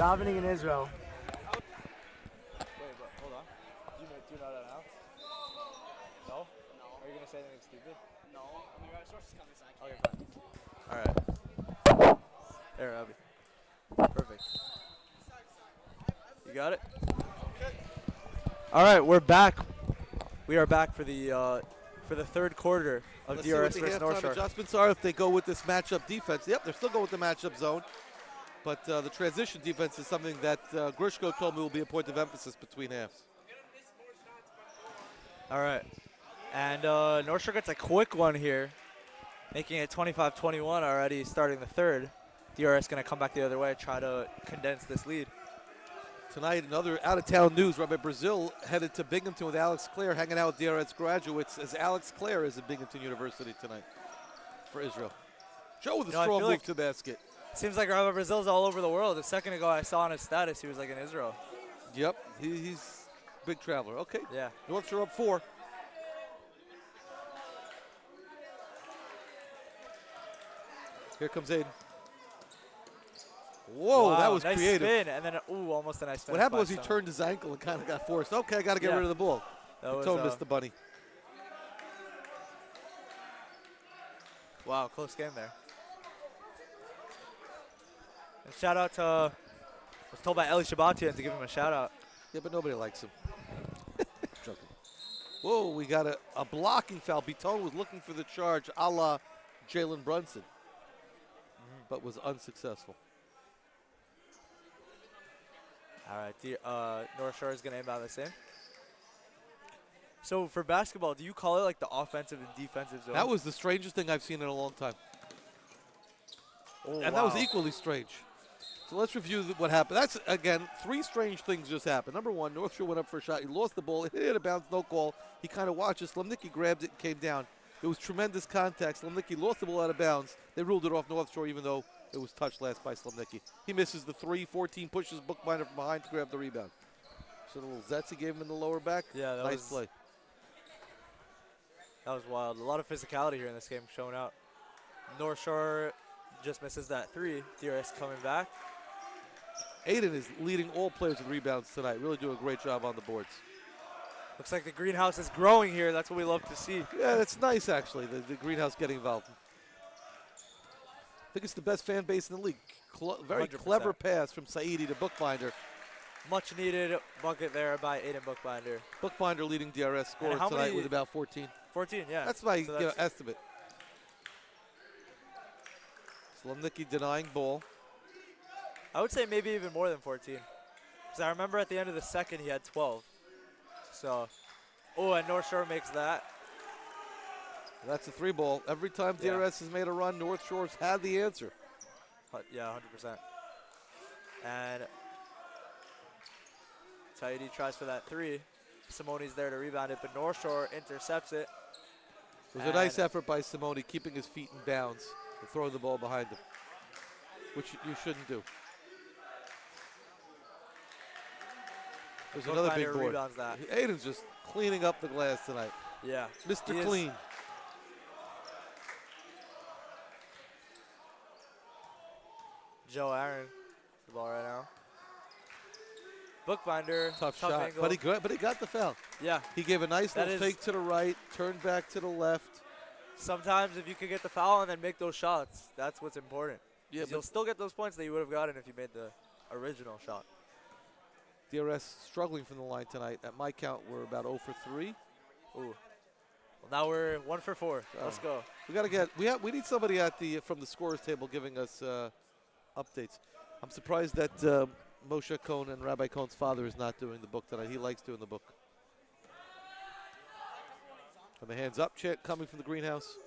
davening in Israel. Wait, but hold on. Do you know that announce? No? No. Are you going to say anything stupid? No. I mean, our source is coming, so I can't. Okay, fine. Alright. There, Rabbi. Perfect. You got it? Alright, we're back. We are back for the third quarter of Let's DRS see what versus the North halftime Shore. adjustments are if they go with this matchup defense. Yep, they're still going with the matchup zone. But the transition defense is something that Grishko told me will be a point of emphasis between halves. All right. And North Shore gets a quick one here, making it 25-21 already starting the third. DRS going to come back the other way, try to condense this lead. Tonight, in other out-of-town news, Rabbi Brazil headed to Binghamton with Alex Clare, hanging out with DRS graduates, as Alex Clare is at Binghamton University tonight for Israel. Joe with a strong move to basket. Seems like Rabbi Brazil's all over the world. A second ago, I saw on his status he was like in Israel. Yep, he's a big traveler. Okay. Yeah. North Shore up 4. Here comes Aiden. Whoa, wow, that was nice creative. Spin, and then, almost a nice finish. What happened by was he Stone. turned his ankle and kind of got forced. Okay, I got to get rid of the ball. Toe missed the bunny. Wow, close game there. And shout out to, I was told by Eli Shabbatian to give him a shout out. Yeah, but nobody likes him. Joking. Whoa, we got a blocking foul. Beton was looking for the charge a la Jalen Brunson, but was unsuccessful. All right, North Shore is going to inbound this in. So for basketball, do you call it like the offensive and defensive zone? That was the strangest thing I've seen in a long time. Oh, and that was equally strange. So let's review what happened. That's, again, 3 strange things just happened. Number 1, North Shore went up for a shot. He lost the ball. It hit a bounce, no call. He kind of watched it. Slemnicki grabbed it and came down. There was tremendous contact. Slemnicki lost the ball out of bounds. They ruled it off North Shore even though it was touched last by Slemnicki. He misses the 3, 14 pushes Bookbinder from behind to grab the rebound. So the little Zetzi gave him in the lower back. Yeah, that nice play. That was wild. A lot of physicality here in this game showing out. North Shore just misses that 3. DRS coming back. Aiden is leading all players in rebounds tonight. Really doing a great job on the boards. Looks like the greenhouse is growing here. That's what we love to see. Yeah, that's nice, actually, the greenhouse getting involved. I think it's the best fan base in the league. Very 100%. clever pass from Saidi to Bookbinder. Much needed bucket there by Aiden Bookbinder. Bookbinder leading DRS scorer tonight with about 14. 14, yeah. That's my estimate. Slemnicki denying ball. I would say maybe even more than 14. Because I remember at the end of the second he had 12. So, and North Shore makes that. That's a 3 ball. Every time DRS has made a run, North Shore's had the answer. Yeah, 100%. And Saidi tries for that 3. Simone's there to rebound it, but North Shore intercepts it. It was a nice effort by Simone, keeping his feet in bounds and throwing the ball behind him, which you shouldn't do. There's another big board. Rebounds that. Aiden's just cleaning up the glass tonight. Yeah. Mr. Clean. Joe Aaron, the ball right now. Bookbinder, tough shot, angle. but he got the foul. Yeah. He gave a nice little fake to the right, turned back to the left. Sometimes if you could get the foul and then make those shots, that's what's important. Yeah, you'll still get those points that you would have gotten if you made the original shot. DRS struggling from the line tonight. At my count, we're about 0 for 3. Ooh. Well, now we're 1 for 4. Let's go. We got to get. We need somebody at from the scorers table giving us updates. I'm surprised that Moshe Cohen and Rabbi Cohen's father is not doing the book tonight. He likes doing the book. And the hands up chant coming from the greenhouse.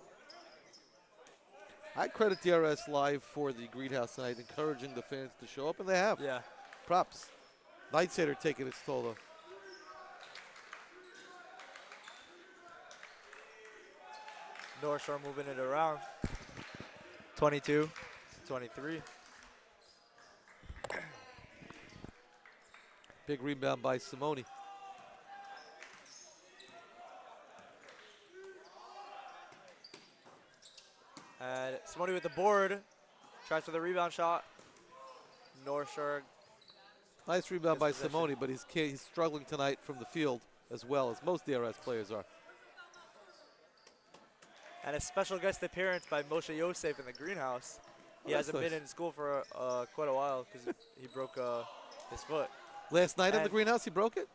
I credit DRS Live for the greenhouse tonight, encouraging the fans to show up, and they have. Yeah. Props. Nightsader taking its toll, though. North Shore moving it around. 22 to 23. Big rebound by Simone. And Simone with the board. Tries for the rebound shot. North Shore Nice rebound by Simone, but he's struggling tonight from the field as well, as most DRS players are. And a special guest appearance by Moshe Yosef in the greenhouse. He hasn't been in school for quite a while because he broke his foot. Last night in the greenhouse, he broke it?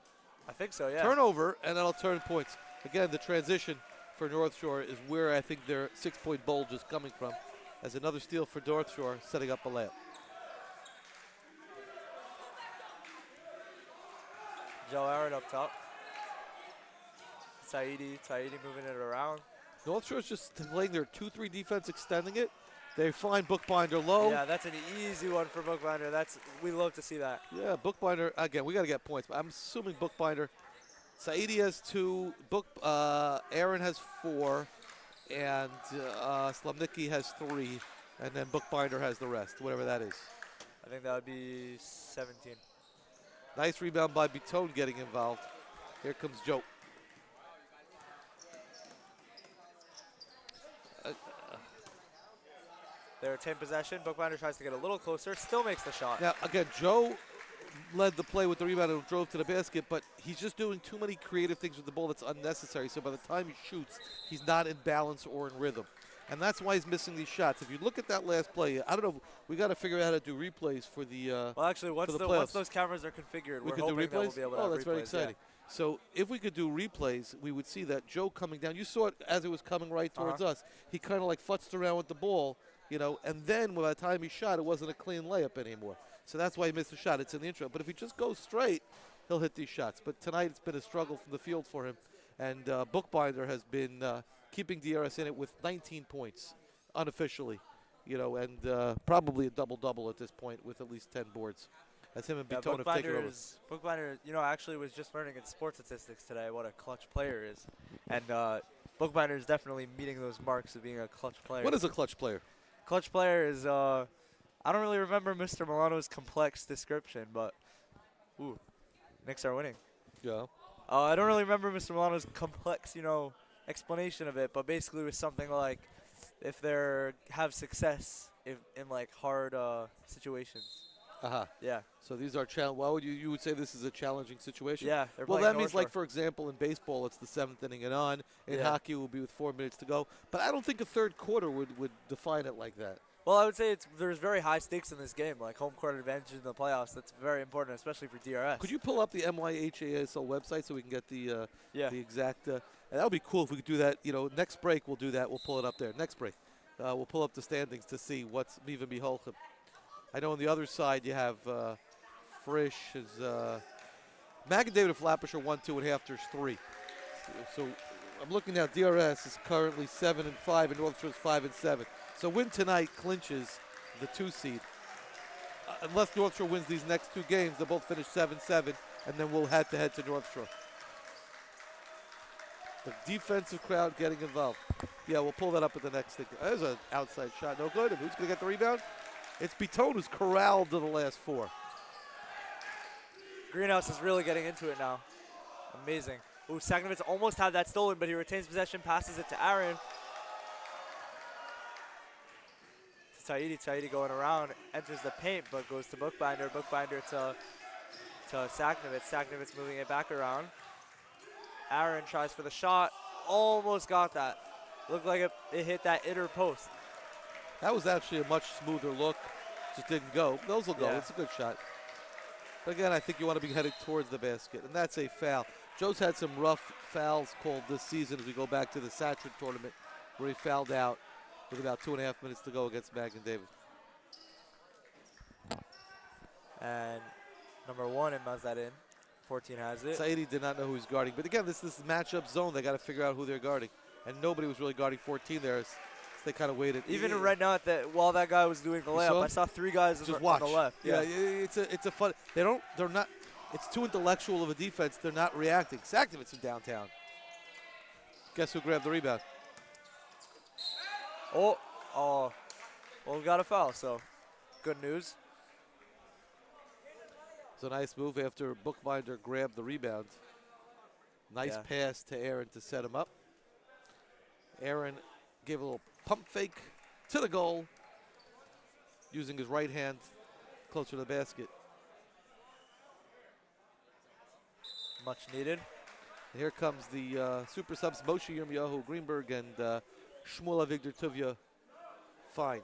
I think so, yeah. Turnover, and that'll turn points. Again, the transition for North Shore is where I think their 6-point bulge is coming from, as another steal for North Shore, setting up a layup. Joe Aaron up top. Taidi moving it around. North Shore's just playing their 2-3 defense, extending it. They find Bookbinder low. Yeah, that's an easy one for Bookbinder. We love to see that. Yeah, Bookbinder, again, we got to get points, but I'm assuming Bookbinder. Saidi has 2, Aaron has 4, and Slumnicki has 3, and then Bookbinder has the rest, whatever that is. I think that would be 17. Nice rebound by Bitone getting involved. Here comes Joe. They retain possession. Bookbinder tries to get a little closer. Still makes the shot. Now, again, Joe led the play with the rebound and drove to the basket, but he's just doing too many creative things with the ball that's unnecessary. So by the time he shoots, he's not in balance or in rhythm. And that's why he's missing these shots. If you look at that last play, I don't know, we got to figure out how to do replays for the well, actually, once those cameras are configured, we're hoping that we'll be able to have that's replays, very exciting. Yeah. So if we could do replays, we would see that Joe coming down. You saw it as it was coming right towards us. He kind of like futzed around with the ball, you know, and then by the time he shot, it wasn't a clean layup anymore. So that's why he missed the shot. It's in the intro. But if he just goes straight, he'll hit these shots. But tonight it's been a struggle from the field for him. And Bookbinder has been keeping DRS in it with 19 points unofficially, you know, and probably a double-double at this point with at least 10 boards. As him and Bitone have taken over. Bookbinder, you know, actually was just learning in sports statistics today what a clutch player is. And Bookbinder is definitely meeting those marks of being a clutch player. What is a clutch player? Clutch player is, I don't really remember Mr. Milano's complex description, but, ooh, Knicks are winning. Yeah. I don't really remember Mr. Milano's complex, you know, explanation of it, but basically it was something like if they have success in like hard situations. Yeah. So these are why would you would say this is a challenging situation? Yeah. Well, that means like, for example, in baseball, it's the 7th inning and on. In hockey, it will be with 4 minutes to go. But I don't think a third quarter would define it like that. Well, I would say there's very high stakes in this game, like home court advantage in the playoffs. That's very important, especially for DRS. Could you pull up the NYHASL website so we can get the exact? And that would be cool if we could do that. You know, next break we'll do that. We'll pull it up there. Next break, we'll pull up the standings to see what's even beholden. I know on the other side you have Frisch is Mag and David Flappish are 1-2 and half. There's 3. So I'm looking now. DRS is currently 7-5 and North Shore is 5-7. So win tonight clinches the 2 seed. Unless North Shore wins these next 2 games, they'll both finish 7-7, and then we'll head-to-head to North Shore. The defensive crowd getting involved. Yeah, we'll pull that up at the next thing. There's an outside shot, no good. And who's going to get the rebound? It's Bitone who's corralled to the last 4. Greenhouse is really getting into it now. Amazing. Ooh, Sagnovitz almost had that stolen, but he retains possession, passes it to Aaron. Taidi going around, enters the paint, but goes to Bookbinder. Bookbinder to Sagnovitz. Sagnovitz moving it back around. Aaron tries for the shot. Almost got that. Looked like it hit that inner post. That was actually a much smoother look. Just didn't go. Those will go. Yeah. It's a good shot. But again, I think you want to be headed towards the basket, and that's a foul. Joe's had some rough fouls called this season as we go back to the Satchard tournament where he fouled out with about 2.5 minutes to go against Mag and David. And number 1 has that in. 14 has it. Saidi did not know who he's guarding. But again, this is matchup zone. They got to figure out who they're guarding. And nobody was really guarding 14 there. So they kind of waited. Even right now, while that guy was doing the layup, I saw 3 guys just on the left. Yeah, it's a fun. They're not. It's too intellectual of a defense. They're not reacting. Sagnovitz in downtown. Guess who grabbed the rebound? Oh, well, we got a foul, so good news. It's a nice move after Bookbinder grabbed the rebound. Nice pass to Aaron to set him up. Aaron gave a little pump fake to the goal using his right hand closer to the basket. Much needed. And here comes the super subs, Moshe Yirmiyahu Greenberg and Shmuel Avigdor Tuvia Fine.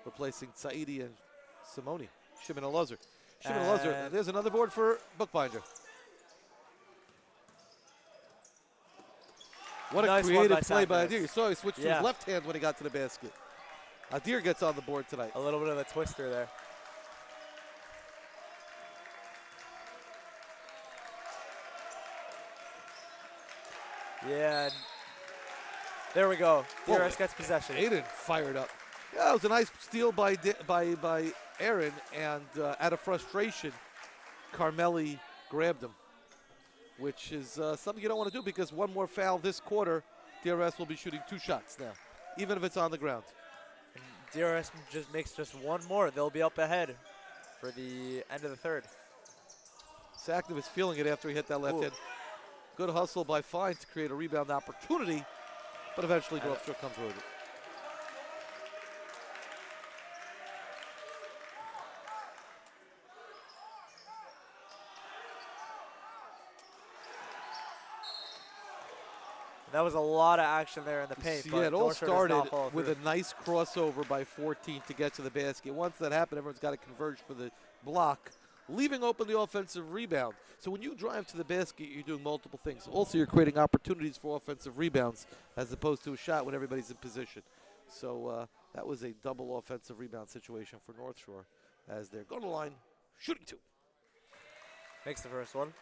Replacing Saidi and Simoni. Shimon and Lazar. Shimon and Lazar. There's another board for Bookbinder. What Nice a creative by play by Sakowitz. Adir. You saw he switched to his left hand when he got to the basket. Adir gets on the board tonight. A little bit of a twister there. Yeah. And there we go. DRS gets possession. Aiden fired up. Yeah, it was a nice steal by Aaron, and out of frustration, Carmelli grabbed him, which is something you don't want to do because one more foul this quarter, DRS will be shooting 2 shots now, even if it's on the ground. And DRS just makes just one more. They'll be up ahead for the end of the third. Sakhnov is feeling it after he hit that left hand. Good hustle by Fine to create a rebound opportunity, but eventually Grofstra comes with it. That was a lot of action there in the paint. Yeah, it all started with a nice crossover by 14 to get to the basket. Once that happened, everyone's got to converge for the block, leaving open the offensive rebound. So when you drive to the basket, you're doing multiple things. Also, you're creating opportunities for offensive rebounds as opposed to a shot when everybody's in position. So that was a double offensive rebound situation for North Shore as they're going to the line, shooting 2. Makes the first one.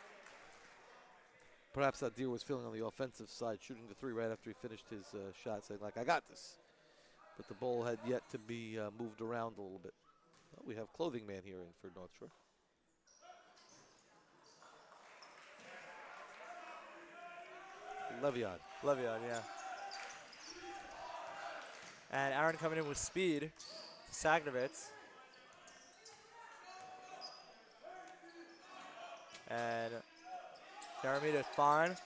Perhaps Adir was feeling on the offensive side, shooting the 3 right after he finished his shot, saying, like, I got this. But the ball had yet to be moved around a little bit. Well, we have Clothing Man here in for North Shore. Le'Veon, yeah. And Aaron coming in with speed. Sakhnowitz. And Jeremy to Fine.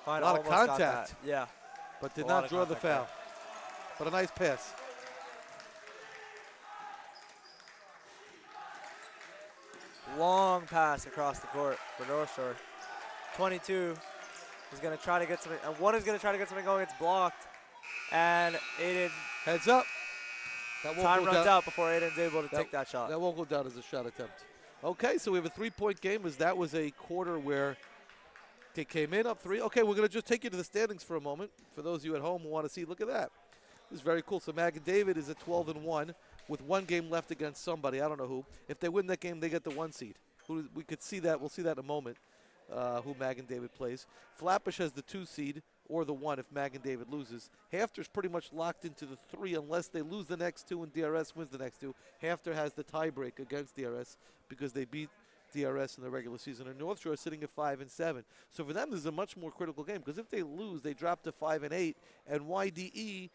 A lot of contact. Yeah. But did not draw the foul. There. But a nice pass. Long pass across the court for North Shore. 22 is going to try to get something. And one is going to try to get something going. It's blocked. And Aiden. Heads up. Time runs out before Aiden's able to take that shot. That won't go down as a shot attempt. Okay, so we have a 3-point game as that was a quarter where they came in up 3. Okay, we're going to just take you to the standings for a moment. For those of you at home who want to see, look at that. This is very cool. So Mag and David is at 12-1 with 1 game left against somebody. I don't know who. If they win that game, they get the 1 seed. We could see that. We'll see that in a moment, who Mag and David plays. Flatbush has the 2 seed or the 1 if Mag and David loses. Hafter's pretty much locked into the 3 unless they lose the next 2 and DRS wins the next 2. Hafter has the tiebreak against DRS because they beat DRS in the regular season. And North Shore is sitting at 5-7. So for them, this is a much more critical game because if they lose, they drop to 5-8. And YDE,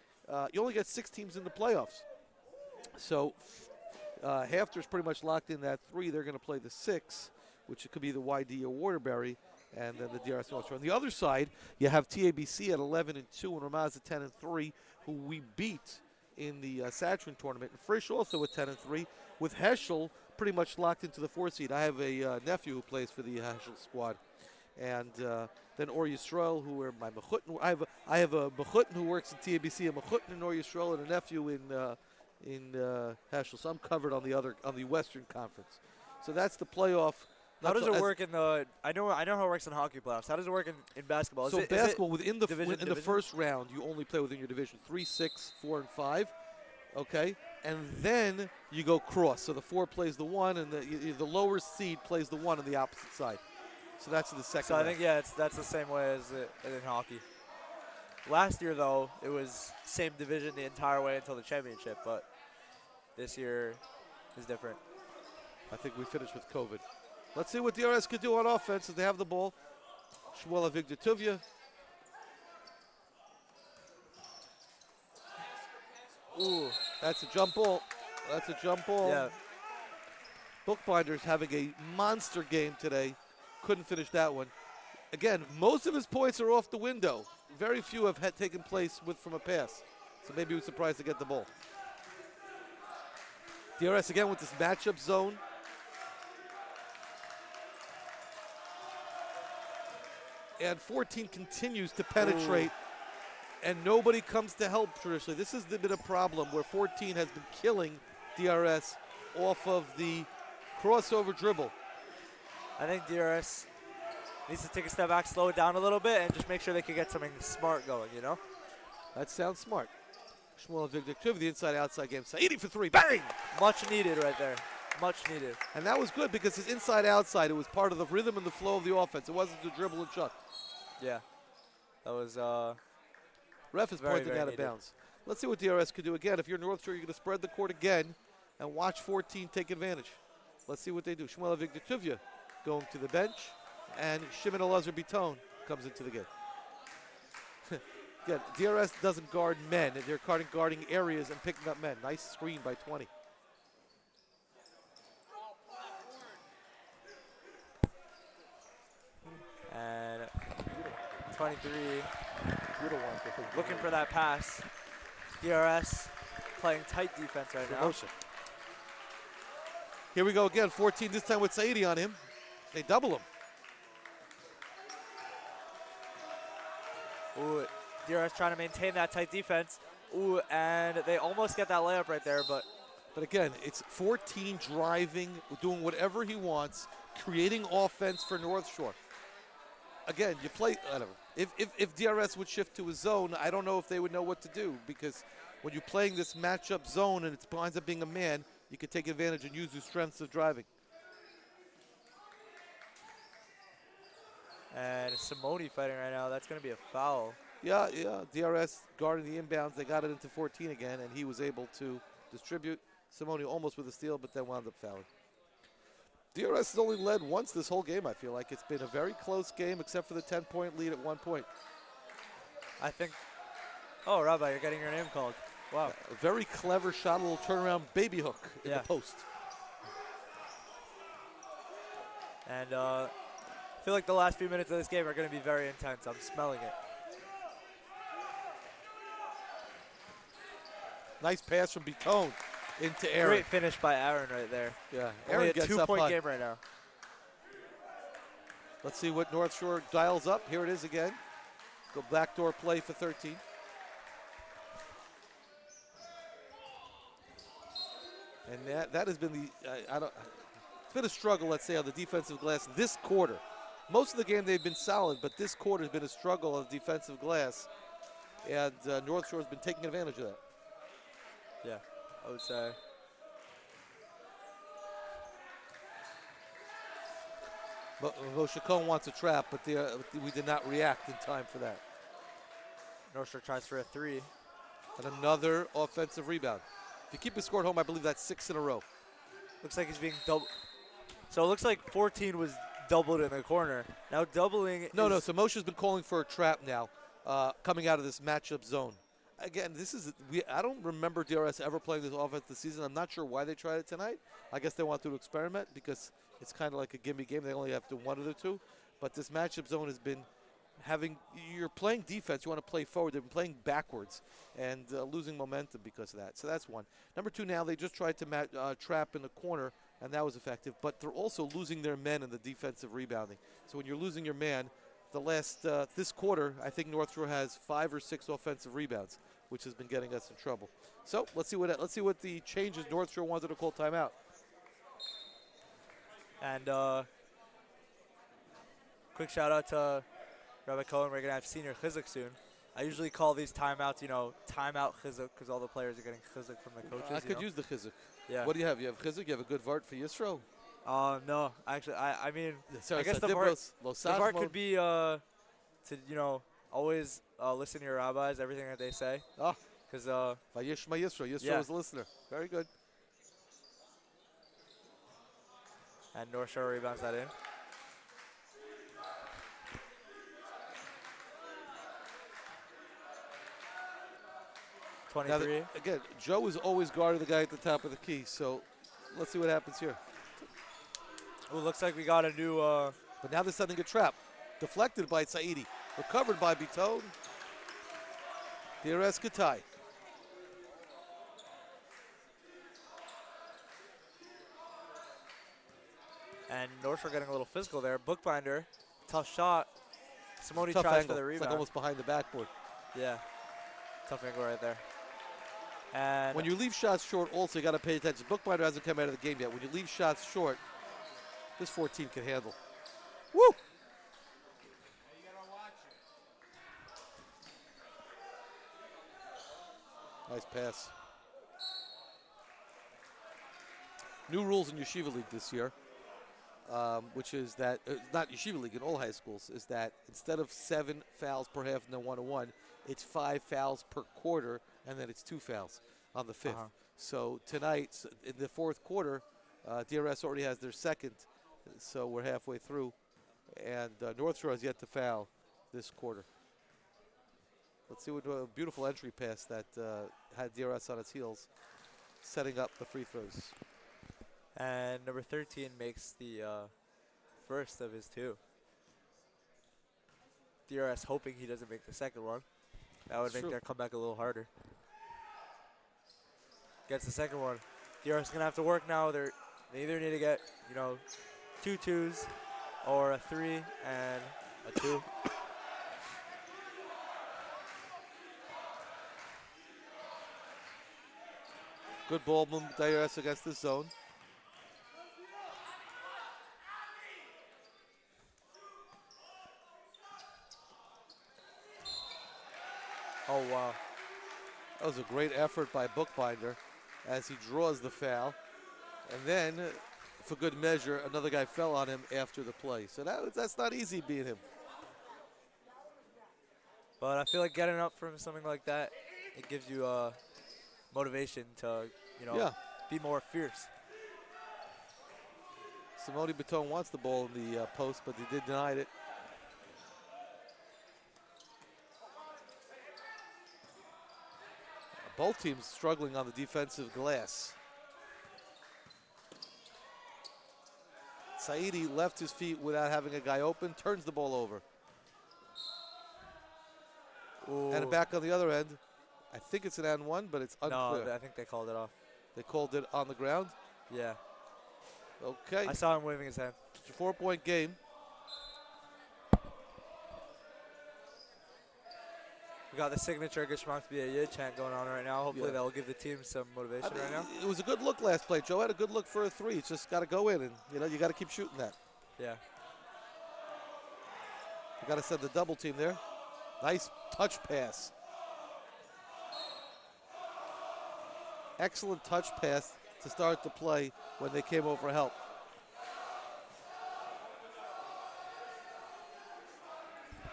you only get 6 teams in the playoffs. So Hafter's pretty much locked in that 3. They're going to play the 6, which could be the YD or Waterbury, and then the DRS North Shore. On the other side, you have TABC at 11-2 and Ramaz at 10-3, who we beat in the Saturn tournament. And Frisch also at 10-3, with Heschel pretty much locked into the 4 seed. I have a nephew who plays for the Heschel squad, and then Or Yisrael, who are my Mechutin. I have a Mechutin who works in TABC, a Mechutin in Or Yisrael, and a nephew in Heschel. So I'm covered on the Western Conference. So that's the playoff. How does it work in the? I know how it works in hockey playoffs. How does it work in basketball? So basketball within the first round, you only play within your division 3, 6, 4, and 5. Okay, and then you go cross. So the 4 plays the 1, and the lower seed plays the 1 on the opposite side. So that's in the second. So round. I think that's the same way as in hockey. Last year though, it was same division the entire way until the championship, but this year is different. I think we finished with COVID. Let's see what DRS could do on offense if they have the ball. Shmuel Avigdor Tuvia. Ooh, that's a jump ball. That's a jump ball. Yeah. Bookbinder's having a monster game today. Couldn't finish that one. Again, most of his points are off the window. Very few have taken place from a pass. So maybe he was surprised to get the ball. DRS again with this matchup zone. And 14 continues to penetrate, and nobody comes to help traditionally. This has been a problem where 14 has been killing DRS off of the crossover dribble. I think DRS needs to take a step back, slow it down a little bit, and just make sure they can get something smart going, you know? That sounds smart. Shmuel Videography, the inside-outside game. Saidi for three, bang! Much needed right there. Much needed. And that was good because his inside-outside, it was part of the rhythm and the flow of the offense. It wasn't the dribble and chuck. Yeah. That was Ref is pointing out of bounds. Let's see what DRS could do again. If you're North Shore, you're going to spread the court again and watch 14 take advantage. Let's see what they do. Shmuel Videography going to the bench, and Shimon Lazar Biton comes into the game. Again, DRS doesn't guard men. They're guarding areas and picking up men. Nice screen by 20. And 23, looking for that pass. DRS playing tight defense right now. Here we go again, 14, this time with Saidi on him. They double him. Ooh, DRS trying to maintain that tight defense. Ooh, and they almost get that layup right there, but again, it's 14 driving, doing whatever he wants, creating offense for North Shore. Again, you play, I don't know. If DRS would shift to a zone, I don't know if they would know what to do, because when you're playing this matchup zone and it winds up being a man, you can take advantage and use your strengths of driving. And Simone fighting right now. That's going to be a foul. Yeah, DRS guarding the inbounds. They got it into 14 again, and he was able to distribute. Simone almost with a steal, but then wound up fouling. DRS has only led once this whole game, I feel like. It's been a very close game, except for the 10-point lead at 1 point. I think, oh, Rabbi, you're getting your name called. Wow. A very clever shot, a little turnaround baby hook in the post. And I feel like the last few minutes of this game are going to be very intense. I'm smelling it. Nice pass from Biton into Arieh. Great finish by Aharon right there. Yeah, Only Arieh a gets 2-point up game right now. Let's see what North Shore dials up. Here it is again. Go backdoor play for 13. And that has been it's been a struggle, let's say, on the defensive glass this quarter. Most of the game they've been solid, but this quarter has been a struggle on the defensive glass. And North Shore has been taking advantage of that. Yeah, I would say. Moshe Cohen wants a trap, but we did not react in time for that. North Shore tries for a 3. And another offensive rebound. If you keep the score at home, I believe that's 6 in a row. Looks like he's being doubled. So it looks like 14 was doubled in the corner. Now doubling. No. So Moshe's been calling for a trap now, coming out of this matchup zone. Again, I don't remember DRS ever playing this offense this season. I'm not sure why they tried it tonight. I guess they want to experiment because it's kind of like a gimme game. They only have to one of the two. But this matchup zone has been you're playing defense. You want to play forward. They've been playing backwards and losing momentum because of that. So that's one. Number 2 now, they just tried to trap in the corner, and that was effective. But they're also losing their men in the defensive rebounding. So when you're losing your man, this quarter, I think North Shore has 5 or 6 offensive rebounds, which has been getting us in trouble. So let's see what the changes. North Shore wanted to call timeout. And quick shout out to Rabbi Cohen. We're gonna have senior chizuk soon. I usually call these timeouts, timeout chizuk, because all the players are getting chizuk from the coaches. I could use the chizuk. Yeah. What do you have? You have chizuk. You have a good vart for Yisro. No, actually, I mean, Sorry, I guess the vart could be to always listen to your rabbis, everything that they say. Oh, because Vayishma Yisro. Yisro is a listener. Very good. And North Shore rebounds that in. Now, again, Joe is always guarding the guy at the top of the key, so let's see what happens here. Oh, looks like we got a new... But now there's something a trap. Deflected by Saidi. Recovered by Biton. DRS Katai. And North Shore getting a little physical there. Bookbinder, tough shot. Simone Tough tries angle. for the It's rebound. like almost behind the backboard. Yeah, tough angle right there. And when you leave shots short, also you got to pay attention. Bookbinder hasn't come out of the game yet. When you leave shots short, this 14 can handle. Woo! Nice pass. New rules in Yeshiva League this year, which is that, not Yeshiva League, in all high schools, is that instead of 7 fouls per half in the 1-on-1, it's 5 fouls per quarter, and then it's 2 fouls on the 5th. So tonight, in the 4th quarter, DRS already has their second, so we're halfway through, and North Shore has yet to foul this quarter. Let's see what a beautiful entry pass that had DRS on its heels, setting up the free throws. And number 13 makes the first of his 2. DRS hoping he doesn't make the second one. That would make their comeback a little harder. Gets the second one. DRS gonna have to work now. They either need to get 2 2s or a 3 and a 2. Good ball movement, DRS against the zone. Oh, wow. That was a great effort by Bookbinder as he draws the foul. And then, for good measure, another guy fell on him after the play. So that's not easy being him. But I feel like getting up from something like that, it gives you motivation to, be more fierce. Simone Baton wants the ball in the post, but he did deny it. Both teams struggling on the defensive glass. Saidi left his feet without having a guy open, turns the ball over. Ooh. And back on the other end, I think it's an and one, but it's unclear. No, I think they called it off. They called it on the ground? Yeah. Okay. I saw him waving his hand. It's a 4-point game. We got the signature Geschmack to be a Yid chant going on right now. Hopefully that will give the team some motivation right now. It was a good look last play. Joe had a good look for a 3. It's just got to go in, and you got to keep shooting that. Yeah. You got to send the double team there. Nice touch pass. Excellent touch pass to start the play when they came over help.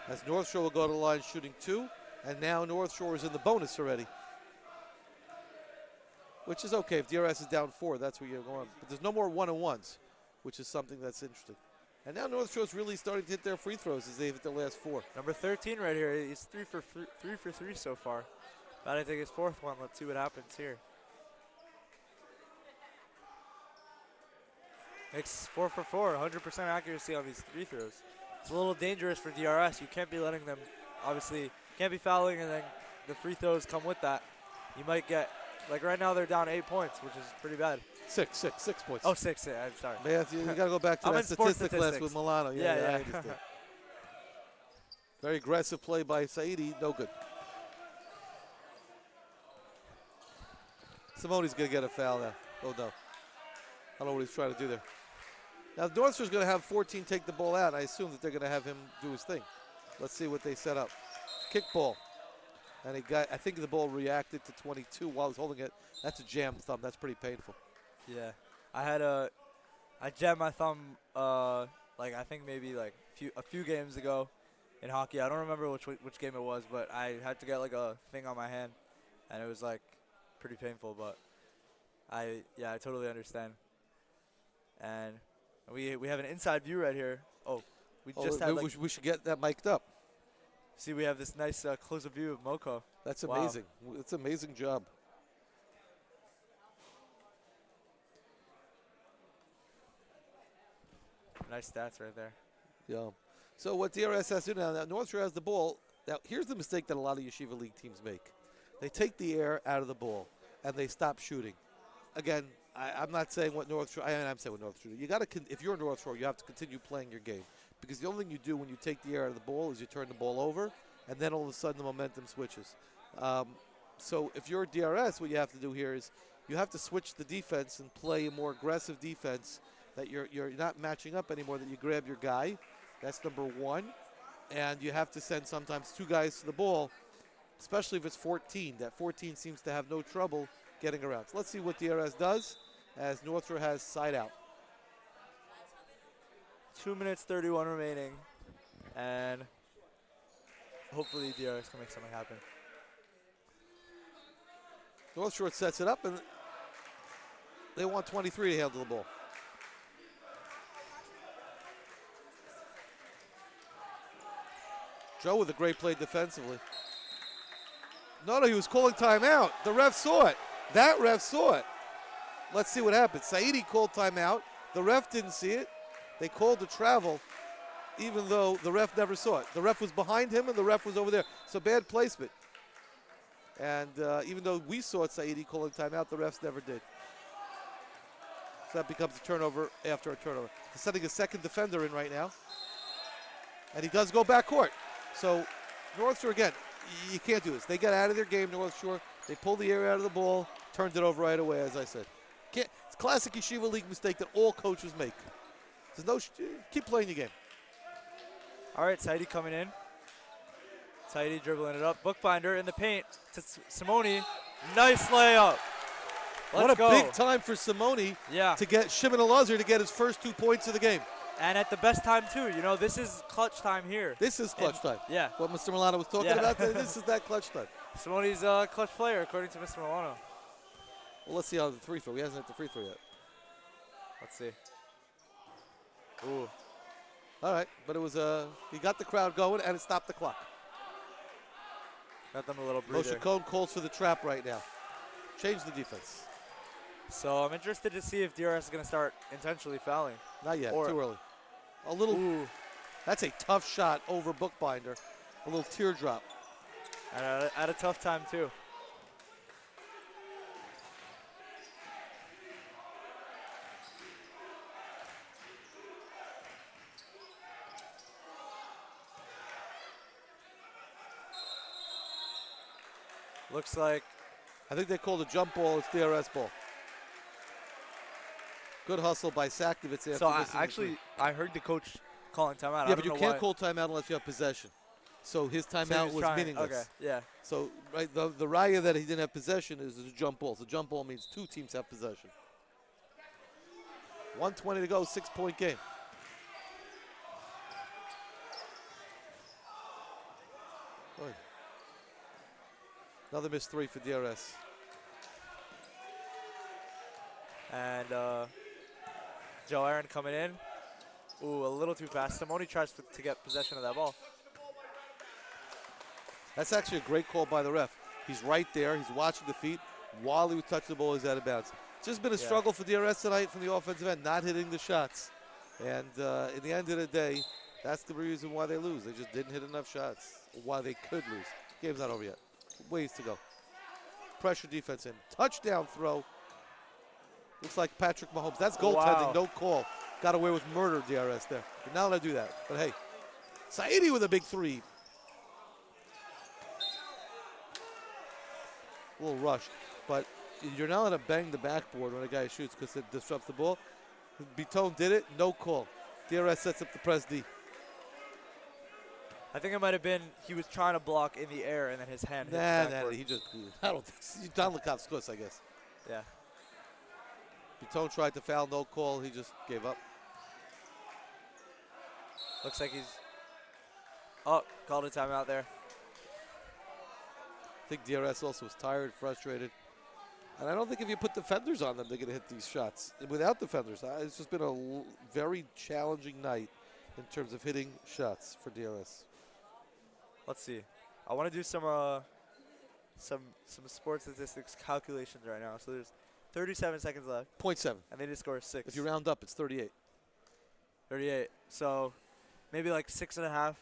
As North Shore will go to the line shooting 2, and now North Shore is in the bonus already. Which is okay. If DRS is down 4, that's where you're going. But there's no more 1-on-1s, which is something that's interesting. And now North Shore's really starting to hit their free throws as they hit their last 4. Number 13 right here. He's 3 for 3 so far. But I think his 4th one. Let's see what happens here. Makes 4 for 4. 100% accuracy on these free throws. It's a little dangerous for DRS. You can't be letting them, obviously, can't be fouling and then the free throws come with that. You might get, like right now they're down 8 points, which is pretty bad. 6 points. Oh, 6. I'm sorry. Math, you got to go back to that statistic class with Milano. Yeah, I understand. Very aggressive play by Saidi. No good. Simone's going to get a foul now. Oh, no. I don't know what he's trying to do there. Now, North Shore's going to have 14 take the ball out. I assume that they're going to have him do his thing. Let's see what they set up. Kick ball. And I think the ball reacted to 22 while he was holding it. That's a jammed thumb. That's pretty painful. Yeah. I jammed my thumb, I think maybe a few games ago in hockey. I don't remember which game it was, but I had to get like a thing on my hand, and it was pretty painful. But I totally understand. And we have an inside view right here. Oh, we should get that mic'd up. See, we have this nice close-up view of Moko. That's amazing. Wow. It's an amazing job. Nice stats right there. Yeah. So what DRS has to do now, North Shore has the ball. Now, here's the mistake that a lot of Yeshiva League teams make. They take the air out of the ball, and they stop shooting. Again, I'm not saying what North Shore. I'm saying what North Shore. You got to. If you're North Shore, you have to continue playing your game because the only thing you do when you take the air out of the ball is you turn the ball over, and then all of a sudden the momentum switches. So if you're DRS, what you have to do here is you have to switch the defense and play a more aggressive defense. That you're not matching up anymore. That you grab your guy. That's number one, and you have to send sometimes 2 guys to the ball, especially if it's 14. That 14 seems to have no trouble getting around. So let's see what DRS does as North Shore has side out. 2 minutes 31 remaining, and hopefully DRS can make something happen. North Shore sets it up, and they want 23 to handle the ball. Joe with a great play defensively. No, he was calling timeout. The ref saw it. That ref saw it. Let's see what happens. Saidi called timeout. The ref didn't see it. They called the travel, even though the ref never saw it. The ref was behind him, and the ref was over there. So bad placement. And even though we saw it, Saidi calling timeout, the refs never did. So that becomes a turnover after a turnover. He's sending a second defender in right now. And he does go back court. So North Shore, again, you can't do this. They got out of their game, North Shore. They pulled the air out of the ball, turned it over right away, as I said. It's a classic Yeshiva League mistake that all coaches make. There's no keep playing your game. All right, Saidi coming in. Saidi dribbling it up. Bookbinder in the paint to Simone. Nice layup. What a big time for Simone to get Shimon Lazar to get his first 2 points of the game. And at the best time, too. You know, this is clutch time here. This is clutch time. Yeah. What Mr. Milano was talking about, this is that clutch time. Simone's a clutch player, according to Mr. Milano. Well, let's see how the free throw. He hasn't hit the free throw yet. Let's see. Ooh. All right, but it was he got the crowd going, and it stopped the clock. Got them a little breather. Moshe Cohen calls for the trap right now. Change the defense. So I'm interested to see if DRS is going to start intentionally fouling. Not yet, too early. A little, that's a tough shot over Bookbinder. A little teardrop. And at a tough time, too. Looks like, I think they called a jump ball. It's DRS ball. Good hustle by Saktovitz after so I heard the coach calling timeout. Yeah, but you can't call timeout unless you have possession. So his timeout was meaningless. Okay, yeah. So right, the Arieh that he didn't have possession is a jump ball. So jump ball means 2 teams have possession. 1:20 to go, 6-point game. Boy. Another missed 3 for DRS. And Joe Aaron coming in. Ooh, a little too fast. Simone tries to get possession of that ball. That's actually a great call by the ref. He's right there. He's watching the feet. While he was touching the ball, he's out of bounds. It's just been a struggle for DRS tonight from the offensive end, not hitting the shots. And in the end of the day, that's the reason why they lose. They just didn't hit enough shots, why they could lose. Game's not over yet. Ways to go. Pressure defense in. Touchdown throw. Looks like Patrick Mahomes. That's goaltending, no call. Got away with murder, DRS there. You're not allowed to do that. But hey, Saidi with a big 3. A little rushed. But you're not allowed to bang the backboard when a guy shoots because it disrupts the ball. Bitone did it, no call. DRS sets up the press D. I think it might have been he was trying to block in the air and then his hand hit the backboard. He just, I don't think, Don Lecomp's close, I guess. Yeah. Bitone tried to foul, no call, he just gave up. Looks like he's, called a timeout there. I think DRS also was tired, frustrated. And I don't think if you put defenders on them, they're going to hit these shots. And without defenders, it's just been a very challenging night in terms of hitting shots for DRS. Let's see. I want to do some sports statistics calculations right now. So there's 37 seconds left. 0.7. And they just score 6. If you round up, it's 38. 38. So maybe like 6.5.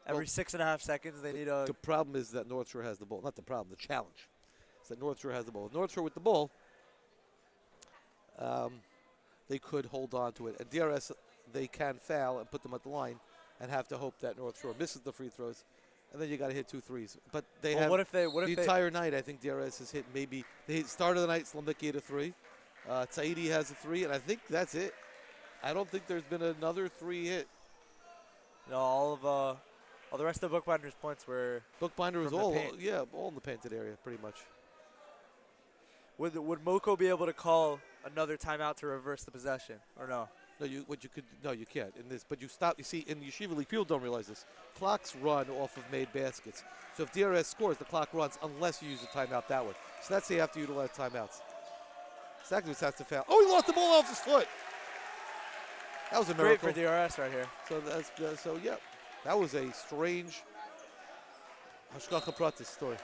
Every 6.5 seconds, they need a. The problem is that North Shore has the ball. Not the problem, the challenge is that North Shore has the ball. North Shore with the ball, they could hold on to it. And DRS, they can foul and put them at the line and have to hope that North Shore misses the free throws. And then you got to hit 2 threes. But they have the entire night, I think DRS has hit maybe, they started the night, Slomicki hit a 3. Saidi has a 3, and I think that's it. I don't think there's been another 3 hit. No, all the rest of the Bookbinder's points were Bookbinder was from all the paint. all in the painted area, pretty much. Would Moko be able to call another timeout to reverse the possession, or no? No, you can't in this. But you stop. You see, in Yeshiva League, people don't realize this. Clocks run off of made baskets. So if DRS scores, the clock runs unless you use a timeout that way. So that's how you have to utilize timeouts. Stakovich has to foul. Oh, he lost the ball off his foot. That was a miracle. Great for DRS right here. So that's yeah, that was a strange Hashgacha Pratis story.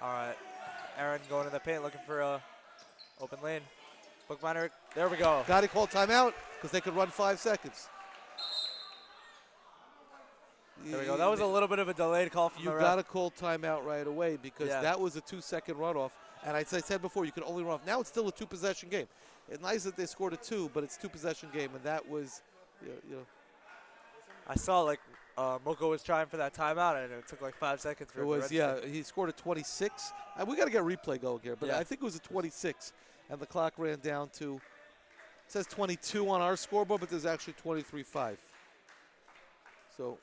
All right, Aaron going in the paint looking for a open lane. Bookbinder, there we go. Got to call timeout because they could run 5 seconds. There we go. That was a little bit of a delayed call from the ref. You got to call timeout right away because that was a 2-second runoff. And as I said before, you could only run off. Now it's still a 2-possession game. It's nice that they scored a 2, but it's 2-possession game, and that was, I saw like Moko was trying for that timeout, and it took like 5 seconds for it him was. to Yeah, register. he scored a 26. And we got to get replay going here, but I think it was a 26, and the clock ran down to. It says 22 on our scoreboard, but there's actually 23-5. So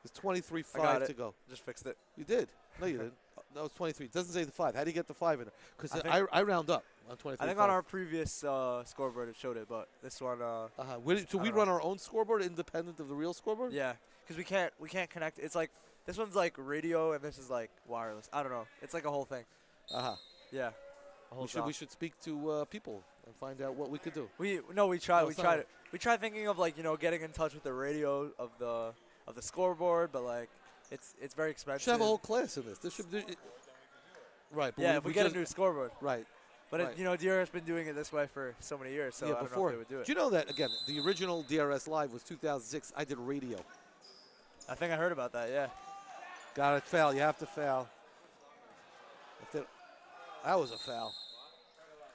there's 23-5 to go. Just fixed it. You did. No, you didn't. No, it's 23. It doesn't say the 5. How do you get the 5 in there? Because I round up on 23. I think on our previous scoreboard it showed it, but this one. So we run our own scoreboard independent of the real scoreboard? Yeah, because we can't connect. It's like this one's like radio and this is like wireless. I don't know. It's like a whole thing. Yeah. We should speak to people and find out what we could do. We tried thinking of like getting in touch with the radio of the scoreboard, but like it's very expensive. Should have a whole class in this. This should be right. But yeah, if we get a new scoreboard. Right. But right. DRS been doing it this way for so many years, so I don't know if they would do it. Do you know that again? The original DRS Live was 2006. I did radio. I think I heard about that. Yeah. Got it. Foul. You have to foul. That was a foul.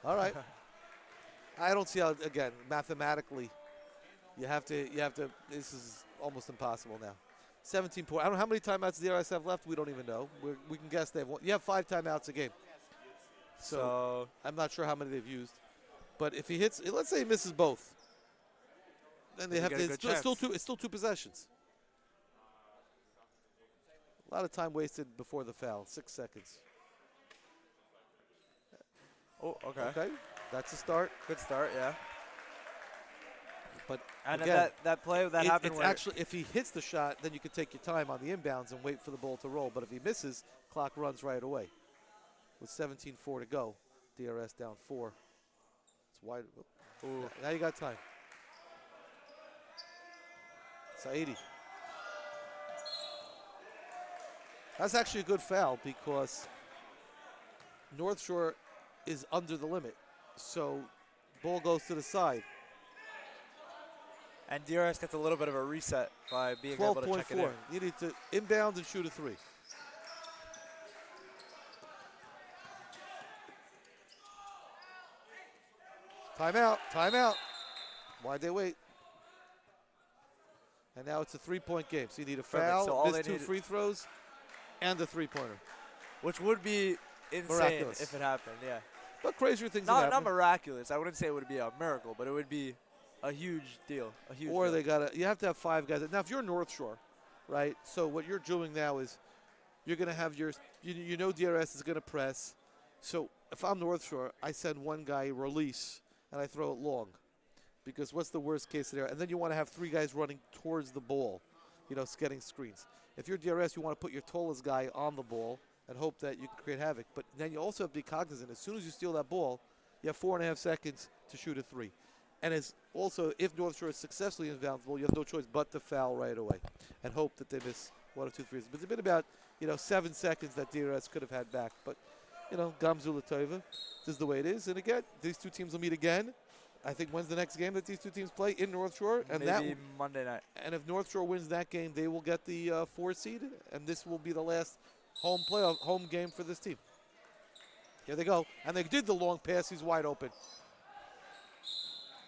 All right. I don't see how, again, mathematically, you have to, this is almost impossible now. 17 points. I don't know how many timeouts the DRS have left. We don't even know. We can guess they have one. You have 5 timeouts a game. So I'm not sure how many they've used. But if he hits, let's say he misses both, then they have to, it's still 2 possessions. A lot of time wasted before the foul, 6 seconds. Oh, okay. Okay, that's a start. Good start, yeah. But and again, that play that happened. It's actually, if he hits the shot, then you can take your time on the inbounds and wait for the ball to roll. But if he misses, clock runs right away. With 17:4 to go, DRS down 4. It's wide. Ooh. Now you got time. Saidi. That's actually a good foul because North Shore is under the limit. So ball goes to the side. And DRS gets a little bit of a reset by being able to check it in. 12.4. You need to inbound and shoot a 3. Timeout. Timeout. Why'd they wait? And now it's a 3-point game. So you need a foul, so miss 2 free throws, and a 3-pointer. Which would be insane miraculous if it happened, yeah. But crazier things have happened. Not miraculous. I wouldn't say it would be a miracle, but it would be a huge deal. They you have to have 5 guys. Now, if you're North Shore, right? So what you're doing now is you're going to have your, you know DRS is going to press. So if I'm North Shore, I send one guy release and I throw it long. Because what's the worst case scenario? And then you want to have 3 guys running towards the ball, getting screens. If you're DRS, you want to put your tallest guy on the ball and hope that you can create havoc. But then you also have to be cognizant. As soon as you steal that ball, you have 4.5 seconds to shoot a 3. And as also, if North Shore is successfully inbounds the ball, you have no choice but to foul right away and hope that they miss 1 or 2 threes. But it's been about 7 seconds that DRS could have had back. But Gamzu Latova, this is the way it is. And again, these 2 teams will meet again. I think when's the next game that these 2 teams play in North Shore? And maybe Monday night. And if North Shore wins that game, they will get the 4 seed, and this will be the last home game for this team. Here they go. And they did the long pass. He's wide open.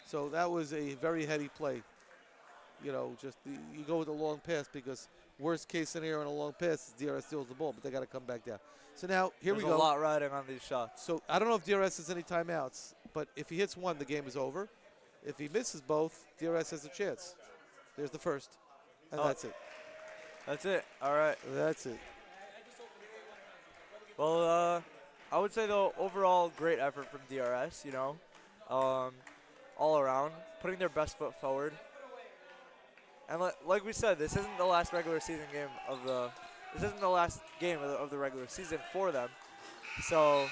So that was a very heady play. You know, you go with a long pass because worst case scenario on a long pass is DRS steals the ball, but they got to come back down. So now, here we go. There's a lot riding on these shots. So I don't know if DRS has any timeouts, but if he hits one, the game is over. If he misses both, DRS has a chance. There's the first. And that's it. That's it. All right. That's it. Well, I would say, though, overall, great effort from DRS, you know, all around, putting their best foot forward. And like we said, this isn't the last regular season game this isn't the last game of the regular season for them. So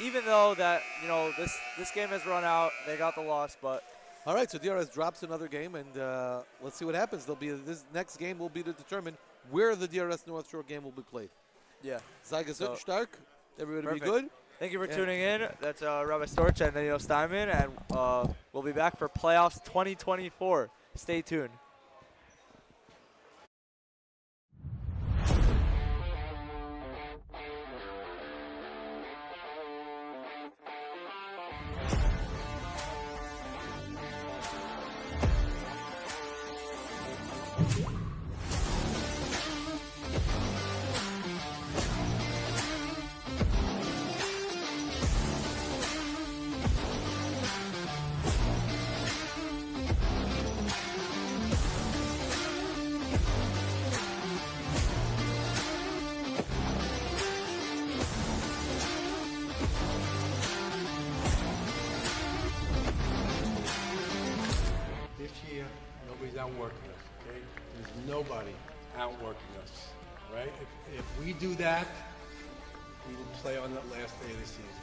even though that, you know, this game has run out, they got the loss, but. All right, so DRS drops another game, and let's see what happens. This next game will be to determine where the DRS North Shore game will be played. Yeah. Zeige stark. Everybody Perfect. be good. Thank you for tuning in. That's Rabbi Storch and Daniel Steinman, and we'll be back for playoffs 2024. Stay tuned. This year, nobody's outworking us, okay? There's nobody outworking us, all right? If we do that, we will play on that last day of the season.